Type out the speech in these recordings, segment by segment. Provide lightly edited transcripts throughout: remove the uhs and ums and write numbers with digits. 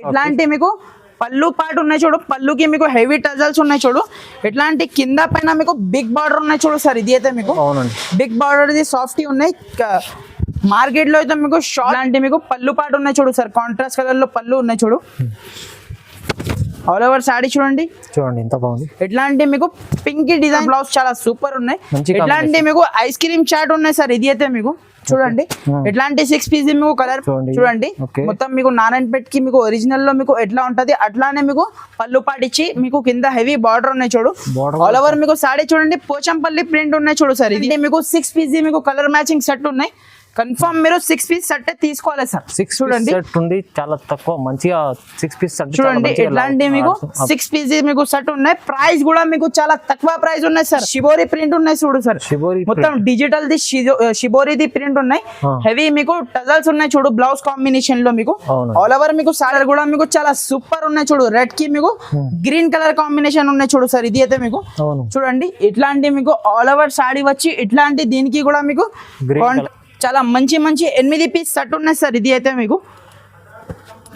ఇట్లాంటి మీకు పళ్ళు పాటు ఉన్నాయి చూడు, పళ్ళుకి మీకు హెవీ టజల్స్ ఉన్నాయి చూడు. ఇట్లాంటి కింద పైన మీకు బిగ్ బార్డర్ ఉన్నాయి చూడు సార్. ఇది అయితే మీకు బిగ్ బార్డర్ ఇది సాఫ్టీ ఉన్నాయి. మార్కెట్ లో అయితే మీకు షార్ట్ లాంటి మీకు పళ్ళు పాటు ఉన్నాయి చూడు సార్. కాంట్రాస్ట్ కలర్ లో పళ్ళు ఉన్నాయి చూడు. ఆల్ ఓవర్ సాడీ చూడండి ఎంత బాగుంది. ఇట్లాంటి మీకు పింక్ డిజైన్ బ్లౌజ్ చాలా సూపర్ ఉన్నాయి. ఇట్లాంటి మీకు ఐస్ క్రీమ్ చాట్ ఉన్నాయి సార్. ఇది అయితే మీకు చూడండి ఇట్లాంటి 6 పీస్ మీకు కలర్ చూడండి. మొత్తం మీకు నారాయణపేట్ కి మీకు ఒరిజినల్ లో మీకు ఎట్లా ఉంటది అట్లానే మీకు పళ్ళు పాటిచ్చి మీకు కింద హెవీ బార్డర్ ఉన్నాయి చూడు. ఆల్ ఓవర్ మీకు సాడీ చూడండి పోచంపల్లి ప్రింట్ ఉన్నాయి చూడు సార్. ఇది మీకు 6 పీస్ మీకు కలర్ మ్యాచింగ్ సెట్ ఉన్నాయి. కన్ఫర్మ్ మీరు 6 పీస్ సెట్ తీసుకోవాలి సార్. 6 చూడండి సెట్ ఉంది చాలా తక్కువ మంచిగా 6 పీస్ సెట్ చూడండి. ఇట్లాంటి మీకు 6 పీస్ మీకు సెట్ ఉన్నాయి. ప్రైస్ కూడా మీకు చాలా తక్కువ ప్రైస్ ఉన్నాయి సార్. షిబోరి ప్రింట్ ఉన్నాయి చూడు సార్. మొత్తం డిజిటల్ ది షిబోరిది ప్రింట్ ఉన్నాయి. హెవీ మీకు టజల్స్ ఉన్నాయి చూడు బ్లౌజ్ కాంబినేషన్ లో మీకు. ఆల్ ఓవర్ మీకు సాడర్ కూడా మీకు చాలా సూపర్ ఉన్నాయి చూడు. రెడ్ కి మీకు గ్రీన్ కలర్ కాంబినేషన్ ఉన్నాయి చూడు సార్. ఇది అయితే మీకు చూడండి ఇట్లాంటి మీకు ఆల్ ఓవర్ సాడీ వచ్చి ఇట్లాంటి దీనికి కూడా మీకు చాలా మంచి 8 పీస్ సెట్ ఉన్నాయి సార్. ఇది అయితే మీకు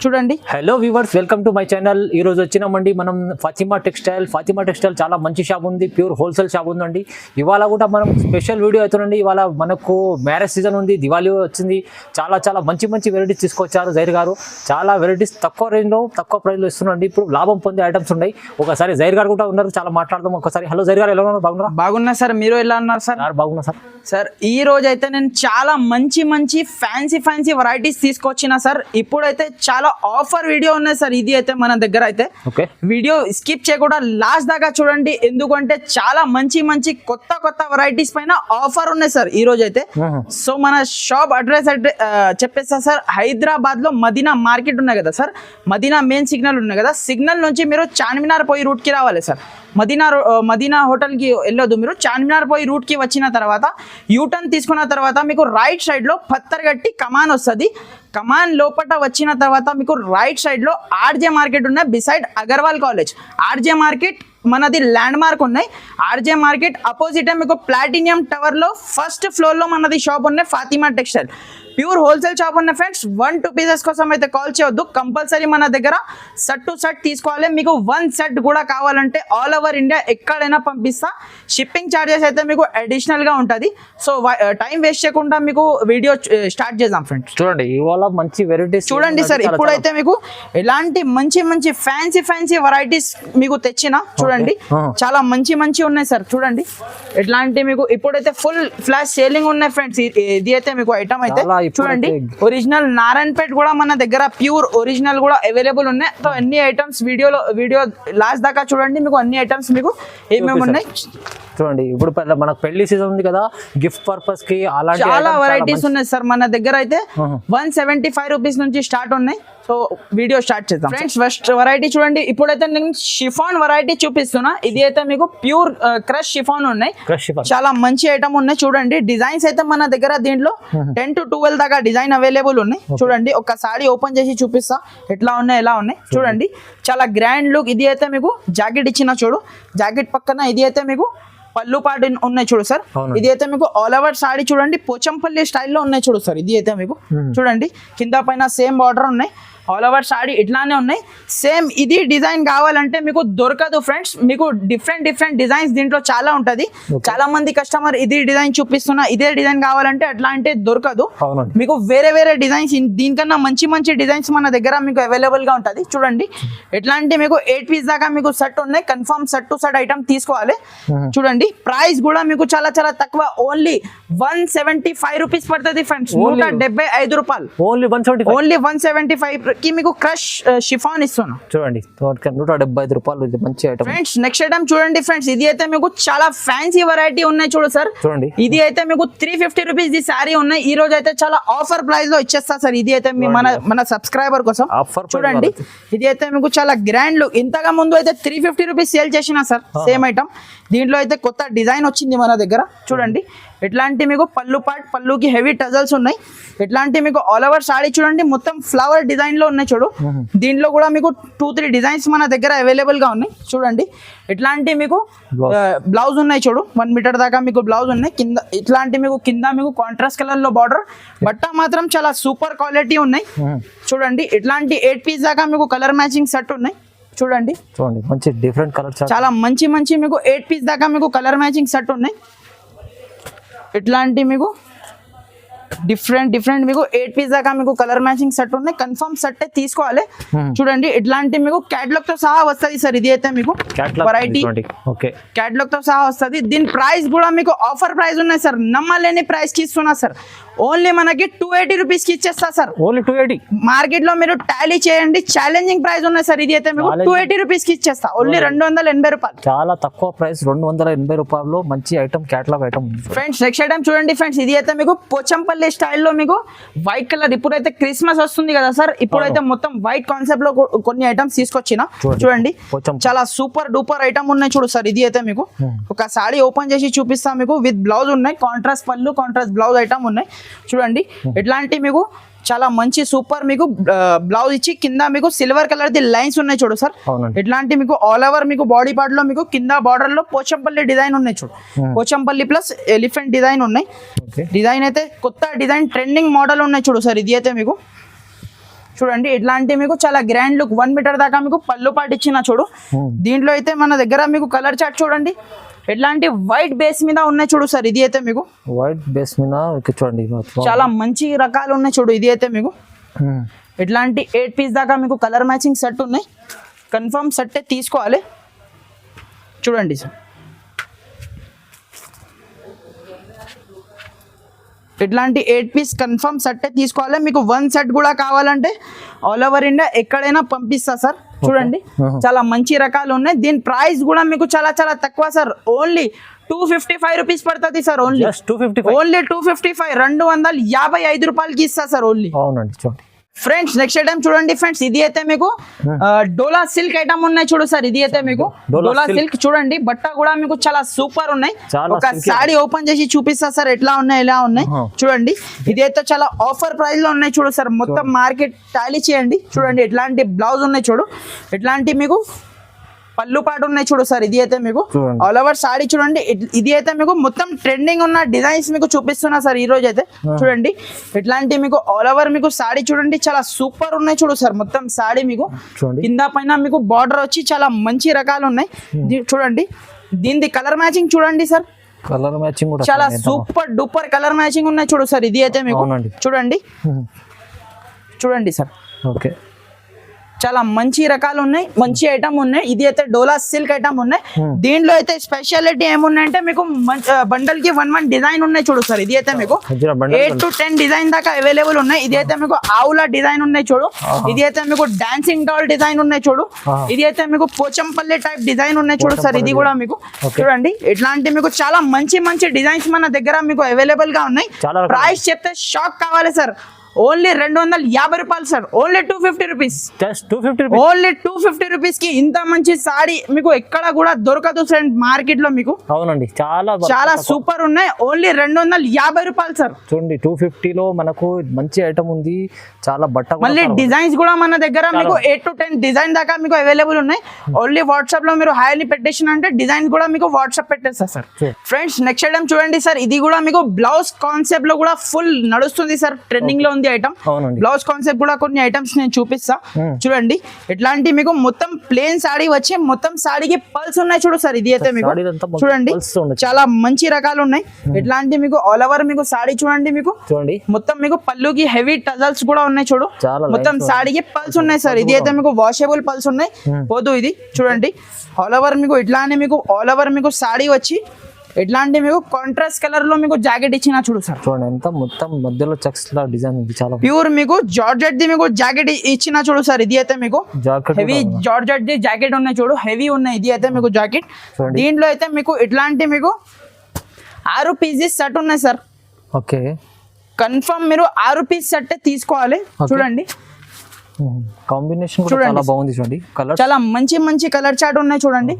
చూడండి. Hello viewers, welcome to my channel. ఈ రోజు వచ్చినామండి మనం ఫాతిమా టెక్స్టైల్ చాలా మంచి షాప్ ఉంది, ప్యూర్ హోల్సేల్ షాప్ ఉందండి. ఇవాళ కూడా మనం స్పెషల్ వీడియో అవుతుందండి. ఇవాళ మనకు మ్యారేజ్ సీజన్ ఉంది, దివాళీ వచ్చింది. చాలా మంచి వెరైటీస్ తీసుకొచ్చారు జైర్ గారు. చాలా వెరైటీస్ తక్కువ రేంజ్లో తక్కువ ప్రైస్లో ఇస్తున్నాండి. ఇప్పుడు లాభం పొందే ఐటమ్స్ ఉన్నాయి. ఒకసారి జైర్ గారు కూడా ఉన్నారు, చాలా మాట్లాడదాం ఒకసారి. హలో జైర్ గారు, ఎలా ఉన్నారు? బాగున్నారా? బాగున్నా సార్, మీరు ఎలా ఉన్నారు సార్? బాగున్నా సార్. సార్ ఈ రోజు అయితే నేను చాలా మంచి ఫ్యాన్సీ వెరైటీస్ తీసుకొచ్చిన సార్. ఇప్పుడైతే చాలా ఆఫర్ వీడియో ఉన్నాయి సార్. ఇది అయితే మన దగ్గర అయితే వీడియో స్కిప్ చేయకుండా లాస్ట్ దాకా చూడండి. ఎందుకంటే చాలా మంచి కొత్త వెరైటీస్ పైన ఆఫర్ ఉన్నాయి సార్ ఈ రోజు అయితే. సో మన షాప్ అడ్రస్ చెప్పేస్తా సార్. హైదరాబాద్ లో మదీనా మార్కెట్ ఉన్నాయి కదా సార్. మదీనా మెయిన్ సిగ్నల్ ఉన్నాయి కదా, సిగ్నల్ నుంచి మీరు చార్మినార్ పోయి రూట్ కి రావాలి సార్. మదీనా హోటల్ కి వెళ్ళొద్దు మీరు. చార్మినార్ పోయి రూట్ కి వచ్చిన తర్వాత యూటర్న్ తీసుకున్న తర్వాత మీకు రైట్ సైడ్ లో పత్తర్గట్టి కమాన్ వస్తుంది. కమాన్ లోపల వచ్చిన తర్వాత మీకు రైట్ సైడ్ లో ఆర్జే మార్కెట్ ఉన్నాయి, beside Agarwal college. RJ market మనది ల్యాండ్ మార్క్ ఉన్నాయి. ఆర్జే మార్కెట్ అపోజిట్ మీకు ప్లాటినియం టవర్ లో ఫస్ట్ ఫ్లోర్ లో మనది షాప్ ఉన్నాయి, Fatima textile. Pure wholesale shop ఉన్నాయి ఫ్రెండ్స్. 1-2 పీసెస్ కోసం అయితే కాల్ చేయొద్దు. కంపల్సరీ మన దగ్గర సెట్ టు సెట్ తీసుకోవాలి. మీకు 1 సెట్ కూడా కావాలంటే ఆల్ ఓవర్ ఇండియా ఎక్కడైనా పంపిస్తా. షిప్పింగ్ ఛార్జెస్ అయితే మీకు అడిషనల్ గా ఉంటుంది. సో టైం వేస్ట్ చేయకుండా మీకు వీడియో స్టార్ట్ చేద్దాం ఫ్రెండ్స్. చూడండి ఇవాళ మంచి వెరైటీస్ చూడండి సార్. ఇప్పుడైతే మీకు ఎలాంటి మంచి ఫ్యాన్సీ వెరైటీస్ మీకు తెచ్చిన చూడండి. చాలా మంచి ఉన్నాయి సార్. చూడండి ఎట్లాంటి మీకు ఇప్పుడైతే ఫుల్ ఫ్లాష్ సేలింగ్ ఉన్నాయి ఫ్రెండ్స్. ఇది అయితే మీకు ఐటమ్ అయితే చూడండి. ఒరిజినల్ నారాయణపేట్ కూడా మన దగ్గర ప్యూర్ ఒరిజినల్ కూడా అవైలబుల్ ఉన్నాయి. సో అన్ని ఐటమ్స్ వీడియో లాస్ట్ దాకా చూడండి. మీకు అన్ని ఐటమ్స్ మీకు ఏమేమి ఉన్నాయి చూడండి. ఇప్పుడు మనకు పెళ్లి సీజన్ ఉంది కదా, గిఫ్ట్ పర్పస్ కి అలాంటి చాలా వెరైటీస్ ఉన్నాయి సార్ మన దగ్గర అయితే. 175 రూపీస్ నుంచి స్టార్ట్ ఉన్నాయి. సో వీడియో స్టార్ట్ చేద్దాం ఫ్రెండ్స్. ఫస్ట్ వెరైటీ చూడండి. ఇప్పుడైతే నేను షిఫాన్ వెరైటీ చూపిస్తున్నా. ఇది అయితే మీకు ప్యూర్ క్రష్ షిఫాన్ ఉన్నాయి. చాలా మంచి ఐటమ్ ఉన్నాయి చూడండి. డిజైన్స్ అయితే మన దగ్గర దీంట్లో 10 to 12 దాకా డిజైన్ అవైలబుల్ ఉన్నాయి. చూడండి ఒక సారీ ఓపెన్ చేసి చూపిస్తా ఎట్లా ఉన్నాయి ఎలా ఉన్నాయి చూడండి. చాలా గ్రాండ్ లుక్. ఇది అయితే మీకు జాకెట్ ఇచ్చిన చూడు. జాకెట్ పక్కన ఇది అయితే మీకు పళ్ళు పాటు ఉన్నాయి చూడు సార్. ఇది అయితే మీకు ఆల్ ఓవర్ సాడీ చూడండి పోచంపల్లి స్టైల్లో ఉన్నాయి చూడు సార్. ఇది అయితే మీకు చూడండి కింద పైన సేమ్ బార్డర్ ఉన్నాయి. ఆల్ ఓవర్ సాడీ ఇట్లానే ఉన్నాయి. సేమ్ ఇది డిజైన్ కావాలంటే మీకు దొరకదు ఫ్రెండ్స్. మీకు డిఫరెంట్ డిజైన్స్ దీంట్లో చాలా ఉంటది. చాలా మంది కస్టమర్ ఇది డిజైన్ చూపిస్తున్నా, ఇదే డిజైన్ కావాలంటే అట్లా అంటే దొరకదు. మీకు వేరే డిజైన్స్ దీనికన్నా మంచి డిజైన్స్ మన దగ్గర మీకు అవైలబుల్ గా ఉంటది. చూడండి ఎట్లాంటి మీకు 8 పీస్ దాకా మీకు సెట్ ఉన్నాయి. Confirm set to set item తీసుకోవాలి. చూడండి ప్రైస్ కూడా మీకు చాలా తక్కువ. ఓన్లీ 175 రూపీస్ పడుతుంది ఫ్రెండ్స్. 175 రూపాయలు. ఓన్లీ 175 కి మీకు క్రష్ షిఫాన్ ఇస్తున్నా చూడండి. 175 రూపాయలు మంచి ఐటమ్ ఫ్రెండ్స్. నెక్స్ట్ ఐటమ్ చూడండి ఫ్రెండ్స్. ఇది అయితే మీకు చాలా ఫ్యాన్సీ వెరైటీ ఉన్నాయి చూడు సార్. చూడండి ఇది అయితే మీకు 350 రూపీస్ ది సారీ ఉన్నాయి. ఈ రోజు అయితే చాలా ఆఫర్ ప్రైస్ లో ఇచ్చేస్తా సార్. ఇది అయితే మన సబ్స్క్రైబర్ కోసం చూడండి. ఇది అయితే మీకు చాలా గ్రాండ్ లుక్. ఇంతగా ముందు అయితే 350 రూపీస్ సేల్ చేసిన సార్ సేమ్ ఐటమ్. దీంట్లో అయితే కొత్త డిజైన్ వచ్చింది మన దగ్గర చూడండి. ఇట్లాంటి మీకు పళ్ళు పార్ట్, పళ్ళుకి హెవీ టజల్స్ ఉన్నాయి. ఇట్లాంటి మీకు ఆల్ ఓవర్ సాడీ చూడండి మొత్తం ఫ్లవర్ డిజైన్ లో ఉన్నాయి చూడు. దీంట్లో కూడా మీకు 2-3 డిజైన్స్ మన దగ్గర అవైలబుల్ గా ఉన్నాయి చూడండి. ఇట్లాంటి మీకు బ్లౌజ్ ఉన్నాయి చూడు, 1 మీటర్ దాకా మీకు బ్లౌజ్ ఉన్నాయి. కింద ఇట్లాంటి మీకు కింద మీకు కాంట్రాస్ట్ కలర్ లో బార్డర్, బట్ట మాత్రం చాలా సూపర్ క్వాలిటీ ఉన్నాయి చూడండి. ఇట్లాంటి 8 పీస్ దాకా మీకు కలర్ మ్యాచింగ్ సెట్ ఉన్నాయి చూడండి. మంచి డిఫరెంట్ కలర్, చాలా మంచి మీకు 8 పీస్ దాకా మీకు కలర్ మ్యాచింగ్ సెట్ ఉన్నాయి. ఇట్లాంటి మీకు డిఫరెంట్ మీకు 8 పీస్ దాకా మీకు కలర్ మ్యాచింగ్ సెట్ ఉన్నాయి. కన్ఫర్మ్ సెట్ తీసుకోవాలి చూడండి. ఇట్లాంటి మీకు క్యాటలాగ్ తో సహా వస్తుంది సార్. ఇది అయితే మీకు వెరైటీ క్యాటలాగ్ తో సహా వస్తుంది. దీని ప్రైస్ కూడా మీకు ఆఫర్ ప్రైస్ ఉన్నాయి సార్, నమ్మలేని ప్రైస్ కి ఇస్తున్నా సార్. ఓన్లీ మనకి 280 రూపీస్ కి ఇచ్చేస్తా సార్. ఓన్లీ 280. మార్కెట్ లో మీరు టాలీ చేయండి, ఛాలెంజింగ్ ప్రైస్ ఉన్నాయి సార్. ఇది అయితే మీకు 280 రూపీస్ కి ఇచ్చేస్తా. ఓన్లీ 280 రూపాయలు, చాలా తక్కువ ప్రైస్. 280 రూపాయలు మంచి item, catalogue item. Friends next item చూడండి ఫ్రెండ్స్. ఇది అయితే మీకు పోచంపల్లి స్టైల్లో మీకు వైట్ కలర్. ఇప్పుడైతే క్రిస్మస్ వస్తుంది కదా సార్, ఇప్పుడైతే మొత్తం వైట్ కాన్సెప్ట్ లో కొన్ని ఐటమ్స్ తీసుకొచ్చిన చూడండి. చాలా సూపర్ డూపర్ ఐటమ్ ఉన్నాయి చూడు సార్. ఇది అయితే మీకు ఒక సాడీ ఓపెన్ చేసి చూపిస్తాం మీకు. విత్ బ్లౌజ్ ఉన్నాయి, కాంట్రాస్ట్ పళ్ళు, కాంట్రాస్ట్ బ్లౌజ్ ఐటమ్ ఉన్నాయి చూడండి. ఇట్లాంటి మీకు చాలా మంచి సూపర్ మీకు బ్లౌజ్ ఇచ్చి కింద మీకు సిల్వర్ కలర్ ది లైన్స్ ఉన్నాయి చూడు సార్. ఇట్లాంటి మీకు ఆల్ ఓవర్ మీకు బాడీ పార్ట్ లో మీకు కింద బార్డర్ లో పోచంపల్లి డిజైన్ ఉన్నాయి చూడు. పోచంపల్లి ప్లస్ ఎలిఫెంట్ డిజైన్ ఉన్నాయి. డిజైన్ అయితే కొత్త డిజైన్ ట్రెండింగ్ మోడల్ ఉన్నాయి చూడు సార్. ఇది అయితే మీకు చూడండి. ఇట్లాంటి మీకు చాలా గ్రాండ్ లుక్, 1 మీటర్ దాకా మీకు పళ్ళు పాటు ఇచ్చిన చూడు. దీంట్లో అయితే మన దగ్గర మీకు కలర్ చార్ట్ చూడండి. ఎట్లాంటి వైట్ బేస్ మీద ఉన్నాయి చూడు సార్. ఇది అయితే మీకు వైట్ బేస్ మీద చూడండి, చాలా మంచి రకాలు ఉన్నాయి చూడు. ఇది అయితే మీకు ఇట్లాంటి 8 పీస్ దాకా మీకు కలర్ మ్యాచింగ్ సెట్ ఉన్నాయి. కన్ఫర్మ్ సెట్ తీసుకోవాలి చూడండి సార్. ఇట్లాంటి 8 పీస్ కన్ఫర్మ్ సెట్ తీసుకోవాలి. మీకు 1 సెట్ కూడా కావాలంటే ఆల్ ఓవర్ ఇండియా ఎక్కడైనా పంపిస్తా సార్ చూడండి. చాలా మంచి రకాలు ఉన్నాయి. దీని ప్రైస్ కూడా మీకు చాలా తక్కువ సార్. ఓన్లీ 255 రూపీస్ పడుతుంది సార్. ఓన్లీ 255, 255 రూపాయలకి ఇస్తా సార్ ఓన్లీ. అవునండి చూడండి ఫ్రెండ్స్ నెక్స్ట్ ఐటమ్ చూడండి ఫ్రెండ్స్. ఇది అయితే మీకు డోలా సిల్క్ ఐటమ్ ఉన్నాయి చూడు సార్. ఇది అయితే మీకు డోలా సిల్క్ చూడండి. బట్ట కూడా మీకు చాలా సూపర్ ఉన్నాయి. ఒక సాడీ ఓపెన్ చేసి చూపిస్తా సార్ ఎట్లా ఉన్నాయి, ఎలా ఉన్నాయి చూడండి. ఇది అయితే చాలా ఆఫర్ ప్రైస్ లో ఉన్నాయి చూడు సార్. మొత్తం మార్కెట్ టాలీ చేయండి చూడండి. ఎట్లాంటి బ్లౌజ్ ఉన్నాయి చూడు. ఎట్లాంటి మీకు పళ్ళు పాటు ఉన్నాయి చూడు సార్. ఇది అయితే మీకు ఆల్ ఓవర్ సాడీ చూడండి. ఇది అయితే మీకు మొత్తం ట్రెండింగ్ ఉన్న డిజైన్స్ మీకు చూపిస్తున్నా సార్ ఈ రోజు అయితే చూడండి. ఇట్లాంటి మీకు ఆల్ ఓవర్ మీకు సాడీ చూడండి, చాలా సూపర్ ఉన్నాయి చూడు సార్. మొత్తం సాడీ మీకు కింద పైన మీకు బార్డర్ వచ్చి చాలా మంచి రకాలు ఉన్నాయి చూడండి. దీని కలర్ మ్యాచింగ్ చూడండి సార్. కలర్ మ్యాచింగ్ కూడా చాలా సూపర్ డూపర్ కలర్ మ్యాచింగ్ ఉన్నాయి చూడు సార్. ఇది అయితే మీకు చూడండి సార్. ఓకే, చాలా మంచి రకాలు ఉన్నాయి, మంచి ఐటమ్ ఉన్నాయి. ఇది అయితే డోలా సిల్క్ ఐటమ్ ఉన్నాయి. దీంట్లో అయితే స్పెషాలిటీ ఏమున్నాయంటే మీకు బండల్ కి 1 డిజైన్ ఉన్నాయి చూడు సార్. ఇది అయితే మీకు 8 to 10 డిజైన్ దాకా అవైలబుల్ ఉన్నాయి. ఇది అయితే మీకు ఆవుల డిజైన్ ఉన్నాయి చూడు. ఇది అయితే మీకు డాన్సింగ్ డాల్ డిజైన్ ఉన్నాయి చూడు. ఇది అయితే మీకు పోచంపల్లి టైప్ డిజైన్ ఉన్నాయి చూడు సార్. ఇది కూడా మీకు చూడండి. ఇట్లాంటి మీకు చాలా మంచి డిజైన్స్ మన దగ్గర మీకు అవైలబుల్ గా ఉన్నాయి. ప్రైస్ చెప్తే షాక్ కావాలి సార్. ఓన్లీ 250 రూపాయలు sir. Only 250 rupees. Only 250 rupees కి ఇంత మంచి సాడీ మీకు ఎక్కడ కూడా దొరకదు ఫ్రెండ్ మార్కెట్ లో మీకు. అవునండి, చాలా సూపర్ ఉన్నాయి. ఓన్లీ 250 రూపాయలు సార్. చూడండి 250 లో మనకు మంచి ఐటమ్ ఉంది. చాలా బట్ట మళ్ళీ డిజైన్స్ కూడా మన దగ్గర మీకు 8 to 10 డిజైన్ దాకా మీకు అవైలబుల్ ఉన్నాయి. ఓన్లీ వాట్సాప్ లో మీరు హాయ్ అని పెట్టేసిన అంటే డిజైన్ కూడా మీకు వాట్సాప్ పెట్టేస్తా సార్. ఫ్రెండ్స్ నెక్స్ట్ ఐటమ్ చూడండి సార్. ఇది కూడా మీకు బ్లౌజ్ కాన్సెప్ట్ లో కూడా ఫుల్ నడుస్తుంది సార్. ట్రెండింగ్ లో ఉంది ఐటమ్. బ్లౌజ్ కాన్సెప్ట్ కూడా కొన్ని ఐటమ్స్ నేను చూపిస్తా చూడండి. ఎట్లాంటి మీకు మొత్తం ప్లేన్ సాడీ వచ్చి మొత్తం సాడీకి పల్స్ ఉన్నాయి చూడు సార్. ఇది అయితే మీకు చూడండి చాలా మంచి రకాలు ఉన్నాయి. ఎట్లాంటి మీకు ఆల్ ఓవర్ మీకు సాడీ చూడండి. మీకు మొత్తం మీకు పళ్ళుకి హెవీ టజల్స్ కూడా ఉన్నాయి చూడు. మొత్తం సాడీకి పల్స్ ఉన్నాయి సార్. ఇది అయితే మీకు వాషబుల్ పల్స్ ఉన్నాయి పోదు. ఇది చూడండి ఆల్ ఓవర్ మీకు ఇట్లానే మీకు ఆల్ ఓవర్ మీకు సాడీ వచ్చి ఎట్లాంటి మీకు కాంట్రాస్ట్ కలర్ లో మీకు జాకెట్ ఇచ్చిన చూడు సార్. చూడండి ఎంత మొత్తం మధ్యలో చెక్స్ లా డిజైన్ ఉంది. చాలా ప్యూర్ మీకు జార్జెట్ ది మీకు జాకెట్ ఇచ్చిన చూడు సార్. ఇది అయితే మీకు హెవీ జార్జెట్ ది జాకెట్ ఉన్నాయి చూడు. హెవీ ఉన్నాయి. ఇది అయితే మీకు జాకెట్. దీంట్లో అయితే మీకు ఇట్లాంటి మీకు 6 పీసెస్ సెట్ ఉన్నాయి సార్. ఓకే, కన్ఫర్మ్ మీరు 6 పీస్ సెట్ తీసుకోవాలి చూడండి. కాంబినేషన్ కూడా చాలా బాగుంది చూడండి, కలర్ చాలా మంచి మంచి కలర్ చార్ట్ ఉన్నాయి చూడండి.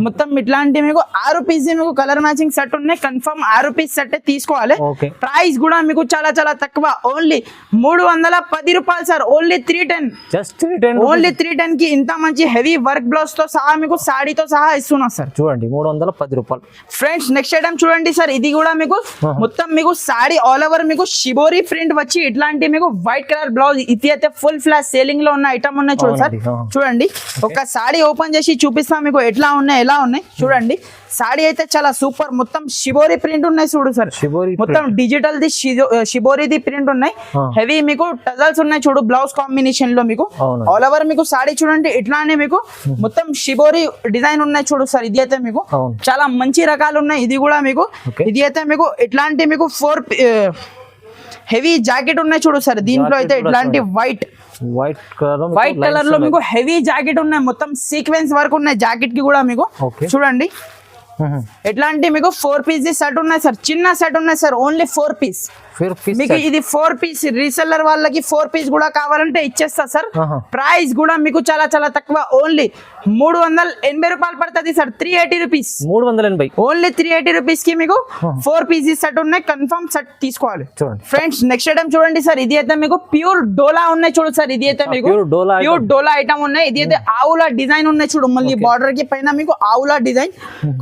మొత్తం ఇట్లాంటి మీకు 6 పీస్ మీకు కలర్ మ్యాచింగ్ సెట్ ఉన్నాయి. కన్ఫర్మ్ 6 పీస్ సెట్ తీసుకోవాలి. ఓకే, ప్రైస్ కూడా మీకు చాలా చాలా తక్కువ, ఓన్లీ 310 రూపాయలు సార్. ఓన్లీ 310, జస్ట్ 310, ఓన్లీ 310 కి ఇంత మంచి హెవీ వర్క్ బ్లౌజ్ తో సహా మీకు సాడీతో సహా ఇస్తున్నా సార్. చూడండి 310 రూపాయలు. ఫ్రెండ్స్ నెక్స్ట్ ఐటమ్ చూడండి సార్, ఇది కూడా మీకు మొత్తం మీకు సాడీ ఆల్ ఓవర్ మీకు షిబోరి ప్రింట్ వచ్చి ఇట్లాంటి మీకు వైట్ కలర్ బ్లౌజ్. ఇది అయితే ఫుల్ ఫ్లాష్ సేలింగ్ లో ఉన్న ఐటమ్ ఉన్నాయి చూడు సార్. చూడండి ఒక సాడీ ఓపెన్ చేసి చూపిస్తా మీకు ఎట్లా ఉన్నాయి ఎలా ఉన్నాయి చూడండి. సాడీ అయితే చాలా సూపర్, మొత్తం షిబోరి ప్రింట్ ఉన్నాయి చూడు సార్. మొత్తం డిజిటల్ ది షిబోరిది ప్రింట్ ఉన్నాయి. హెవీ మీకు టజల్స్ ఉన్నాయి చూడు బ్లౌజ్ కాంబినేషన్ లో మీకు. ఆల్ ఓవర్ మీకు సాడీ చూడండి ఇట్లానే మీకు మొత్తం షిబోరి డిజైన్ ఉన్నాయి చూడు సార్. ఇది అయితే మీకు చాలా మంచి రకాలు ఉన్నాయి. ఇది కూడా మీకు ఇది అయితే మీకు ఇట్లాంటి మీకు 4 హెవీ జాకెట్ ఉన్నాయి చూడు సార్. దీంట్లో అయితే ఇట్లాంటి వైట్ కలర్ లో మీకు హెవీ జాకెట్ ఉన్నాయి. మొత్తం సీక్వెన్స్ వర్క్ ఉన్నాయి జాకెట్ కి కూడా మీకు. చూడండి ఎట్లాంటి మీకు 4 పీస్ సెట్ ఉన్నాయి సార్. చిన్న సెట్ ఉన్నాయి సార్, ఓన్లీ 4 పీస్ మీకు. ఇది 4 పీస్ రీసెల్లర్ వాళ్ళకి 4 పీస్ కూడా కావాలంటే ఇచ్చేస్తా సార్. ప్రైస్ కూడా మీకు చాలా చాలా తక్కువ, ఓన్లీ 380 రూపాయలు పడుతుంది సార్. 380 రూపీస్, 380, ఓన్లీ 380 రూపీస్ కి మీకు 4 పీస్ సెట్ ఉన్నాయి. కన్ఫర్మ్ సెట్ తీసుకోవాలి చూడండి. ఫ్రెండ్స్ నెక్స్ట్ ఐటమ్ చూడండి సార్, ఇది అయితే మీకు ప్యూర్ డోలా ఉన్నాయి చూడు సార్. ఇది అయితే మీకు ప్యూర్ డోలా ఐటమ్ ఉన్నాయి. ఇది అయితే ఆవుల డిజైన్ ఉన్నాయి చూడు, మళ్ళీ బార్డర్ కి పైన మీకు ఆవుల డిజైన్,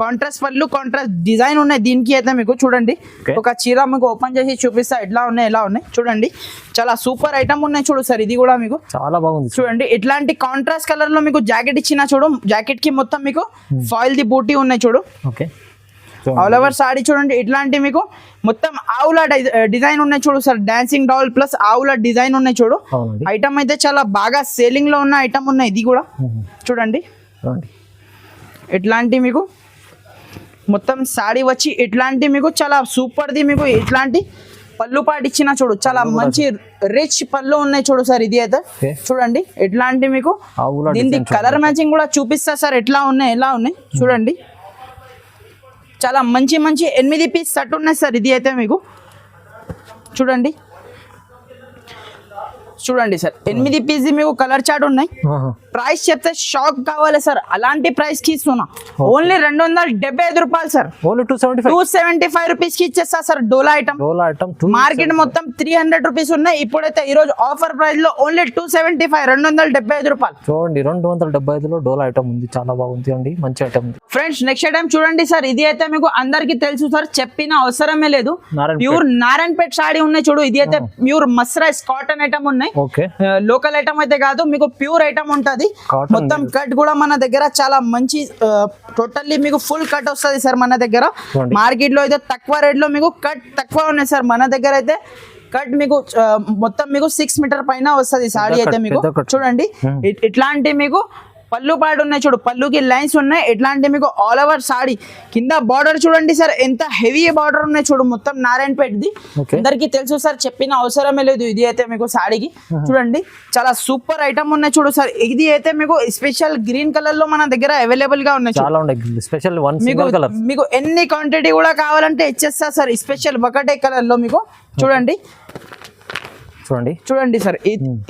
కాంట్రాస్ట్ పళ్ళు, కాంట్రాస్ట్ డిజైన్ ఉన్నాయి. దీనికి అయితే మీకు చూడండి ఒక చీర మీకు ఓపెన్ చేసి చూపిస్తా ఎట్లా ఉన్నాయి ఎలా ఉన్నాయి చూడండి. చాలా సూపర్ ఐటమ్ ఉన్నాయి చూడు సార్. ఇది కూడా మీకు చాలా బాగుంది చూడండి. ఇట్లాంటి కాంట్రాస్ట్ కలర్ లో మీకు జాకెట్ ఇచ్చిన చూడు. జాకెట్ కి మొత్తం మీకు ఫాయిల్ ది బూటీ ఉన్నాయి చూడు. ఓకే, ఆల్ ఓవర్ సాడీ చూడండి ఇట్లాంటి మీకు మొత్తం ఆవుల డిజైన్ ఉన్నాయి చూడు సార్. డాన్సింగ్ డాల్ ప్లస్ ఆవుల డిజైన్ ఉన్నాయి చూడు. ఐటమ్ అయితే చాలా బాగా సేలింగ్ లో ఉన్న ఐటమ్ ఉన్నాయి. ఇది కూడా చూడండి ఇట్లాంటి మీకు మొత్తం సాడీ వచ్చి ఇట్లాంటి మీకు చాలా సూపర్ ది మీకు ఇట్లాంటి పళ్ళు పాటు ఇచ్చిన చూడు. చాలా మంచి రిచ్ పళ్ళు ఉన్నాయి చూడు సార్. ఇది అయితే చూడండి ఇట్లాంటి మీకు దీని కలర్ మ్యాచింగ్ కూడా చూపిస్తా సార్ ఎట్లా ఉన్నాయి ఎలా ఉన్నాయి చూడండి. చాలా మంచి మంచి 8 పీస్ సెట్ ఉన్నాయి సార్. ఇది అయితే మీకు చూడండి చూడండి సార్ 8 పీస్ మీకు కలర్ చార్ట్ ఉన్నాయి. ప్రైస్ చెప్తే షాక్ కావాలి సార్, అలాంటి ప్రైస్ కి ఇస్తున్నా. ఓన్లీ 275 రూపాయలు సార్. ఓన్లీ 275 రూపీస్ కి ఇచ్చేస్తా సార్. డోలా ఐటమ్ మార్కెట్ మొత్తం 300 రూపీస్ ఉన్నాయి. ఇప్పుడైతే ఈ రోజు ఆఫర్ ప్రైస్ లో ఓన్లీ 275, 275 రూపాయలు చూడండి. 275 లో డోలా ఐటమ్ ఉంది, చాలా బాగుంది అండి, మంచి ఐటమ్. ఫ్రెండ్స్ నెక్స్ట్ ఐటమ్ చూడండి సార్. ఇది అయితే మీకు అందరికి తెలుసు సార్, చెప్పిన అవసరమే లేదు. ప్యూర్ నారాయణపేట్ సాడీ ఉన్నాయి చూడు. ఇది అయితే ప్యూర్ మస్రైజ్ కాటన్ ఐటమ్ ఉన్నాయి. లోకల్ ఐటమ్ అయితే కాదు, మీకు ప్యూర్ ఐటమ్ ఉంటది. మొత్తం కట్ కూడా మన దగ్గర చాలా మంచి టోటల్లీ మీకు ఫుల్ కట్ వస్తుంది సార్. మన దగ్గర మార్కెట్ లో అయితే తక్కువ రేట్ లో మీకు కట్ తక్కువ ఉన్నాయి సార్. మన దగ్గర అయితే కట్ మీకు మొత్తం మీకు 6 మీటర్ పైన వస్తుంది సాడీ అయితే మీకు. చూడండి ఇట్లాంటి మీకు పళ్ళు పాడు ఉన్నాయి చూడు, పళ్ళుకి లైన్స్ ఉన్నాయి. ఇట్లాంటి మీకు ఆల్ ఓవర్ సాడీ కింద బార్డర్ చూడండి సార్, ఎంత హెవీ బార్డర్ ఉన్నాయి చూడు. మొత్తం నారాయణపేట్ది అందరికి తెలుసు సార్, చెప్పిన అవసరమే లేదు. ఇది అయితే మీకు సాడీకి చూడండి చాలా సూపర్ ఐటమ్ ఉన్నాయి చూడు సార్. ఇది అయితే మీకు స్పెషల్ గ్రీన్ కలర్ లో మన దగ్గర అవైలబుల్ గా ఉన్నాయి. స్పెషల్ మీకు ఎన్ని క్వాంటిటీ కూడా కావాలంటే ఇచ్చేస్తా సార్. స్పెషల్ ఒకటే కలర్ లో మీకు చూడండి చూడండి సార్.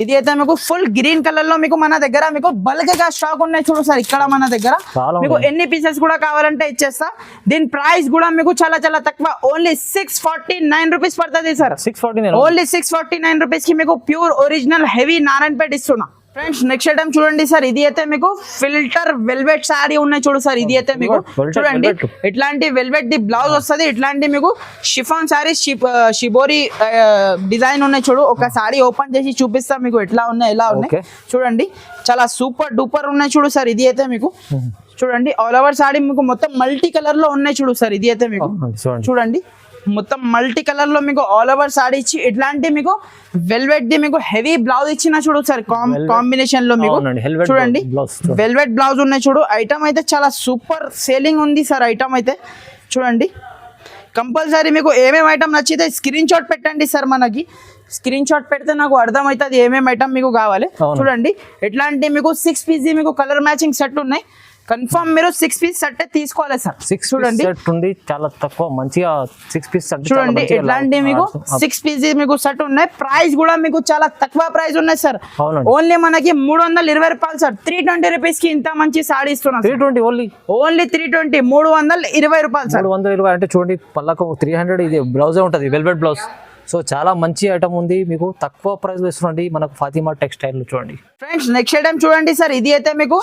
ఇది అయితే మీకు ఫుల్ గ్రీన్ కలర్ లో మీకు మన దగ్గర మీకు బల్క్ గా స్టాక్ ఉన్నాయి చూడు సార్. ఇక్కడ మన దగ్గర మీకు ఎన్ని పీసెస్ కూడా కావాలంటే ఇచ్చేస్తా. దీని ప్రైస్ కూడా మీకు చాలా చాలా తక్కువ, ఓన్లీ 649 రూపీస్ పడుతుంది సార్. ఓన్లీ 649 రూపీస్ కి మీకు ప్యూర్ ఒరిజినల్ హెవీ నారాయణపేట్ ఇస్తున్నా. ఫ్రెండ్స్ నెక్స్ట్ ఐటమ్ చూడండి సార్. ఇది అయితే మీకు ఫిల్టర్ వెల్వెట్ సారీ ఉన్నాయి చూడు సార్. ఇది అయితే మీకు చూడండి ఇట్లాంటి వెల్వెట్ ది బ్లౌజ్ వస్తుంది. ఇట్లాంటి మీకు షిఫాన్ సారీ షిబోరి డిజైన్ ఉన్నాయి చూడు. ఒక సారీ ఓపెన్ చేసి చూపిస్తా మీకు ఎట్లా ఉన్నాయి ఎలా ఉన్నాయి చూడండి. చాలా సూపర్ డూపర్ ఉన్నాయి చూడు సార్. ఇది అయితే మీకు చూడండి ఆల్ ఓవర్ సారీ మీకు మొత్తం మల్టీ కలర్ లో ఉన్నాయి చూడు సార్. ఇది అయితే మీకు చూడండి మొత్తం మల్టీ కలర్ లో మీకు ఆల్ ఓవర్ సాడీ ఇచ్చి ఇట్లాంటి మీకు వెల్వెట్ ది మీకు హెవీ బ్లౌజ్ ఇచ్చిన చూడు సార్. కాంబినేషన్ లో మీకు చూడండి వెల్వెట్ బ్లౌజ్ ఉన్నాయి చూడు. ఐటమ్ అయితే చాలా సూపర్ సేలింగ్ ఉంది సార్. ఐటమ్ అయితే చూడండి కంపల్సరీ మీకు ఏమేమి ఐటమ్ నచ్చితే స్క్రీన్ షాట్ పెట్టండి సార్. మనకి స్క్రీన్ షాట్ పెడితే నాకు అర్థమవుతుంది ఏమేమి ఐటమ్ మీకు కావాలి. చూడండి ఎట్లాంటి మీకు 6 పీస్ మీకు కలర్ మ్యాచింగ్ సెట్ ఉన్నాయి. కన్ఫర్మ్ మీరు 6 పీస్ సెట్ తీసుకోవాలి సార్. 6 చూడండి సెట్ ఉంది, చాలా తక్కువ మంచిగా 6 పీస్ చూడండి ఎట్లాంటి మీకు 6 పీస్ మీకు సెట్ ఉన్నాయి. ప్రైస్ కూడా మీకు చాలా తక్కువ ప్రైస్ ఉన్నాయి సార్. ఓన్లీ మనకి 320 రూపాయలు సార్. 320 రూపీస్ కి ఇంత మంచి సాడీ ఇస్తున్నా. 320 ఓన్లీ 320 320 రూపాయలు సార్. 320 అంటే చూడండి పళ్ళకు 300. ఇది బ్లౌజే ఉంటుంది, వెల్వెట్ బ్లౌజ్. సో చాలా మంచి ఐటమ్ ఉంది, మీకు తక్కువ ప్రైస్ ఇస్తుంది మనకు ఫాతిమా టెక్స్టైల్. చూడండి ఫ్రెండ్స్ నెక్స్ట్ ఐటమ్ చూడండి సార్. ఇది అయితే మీకు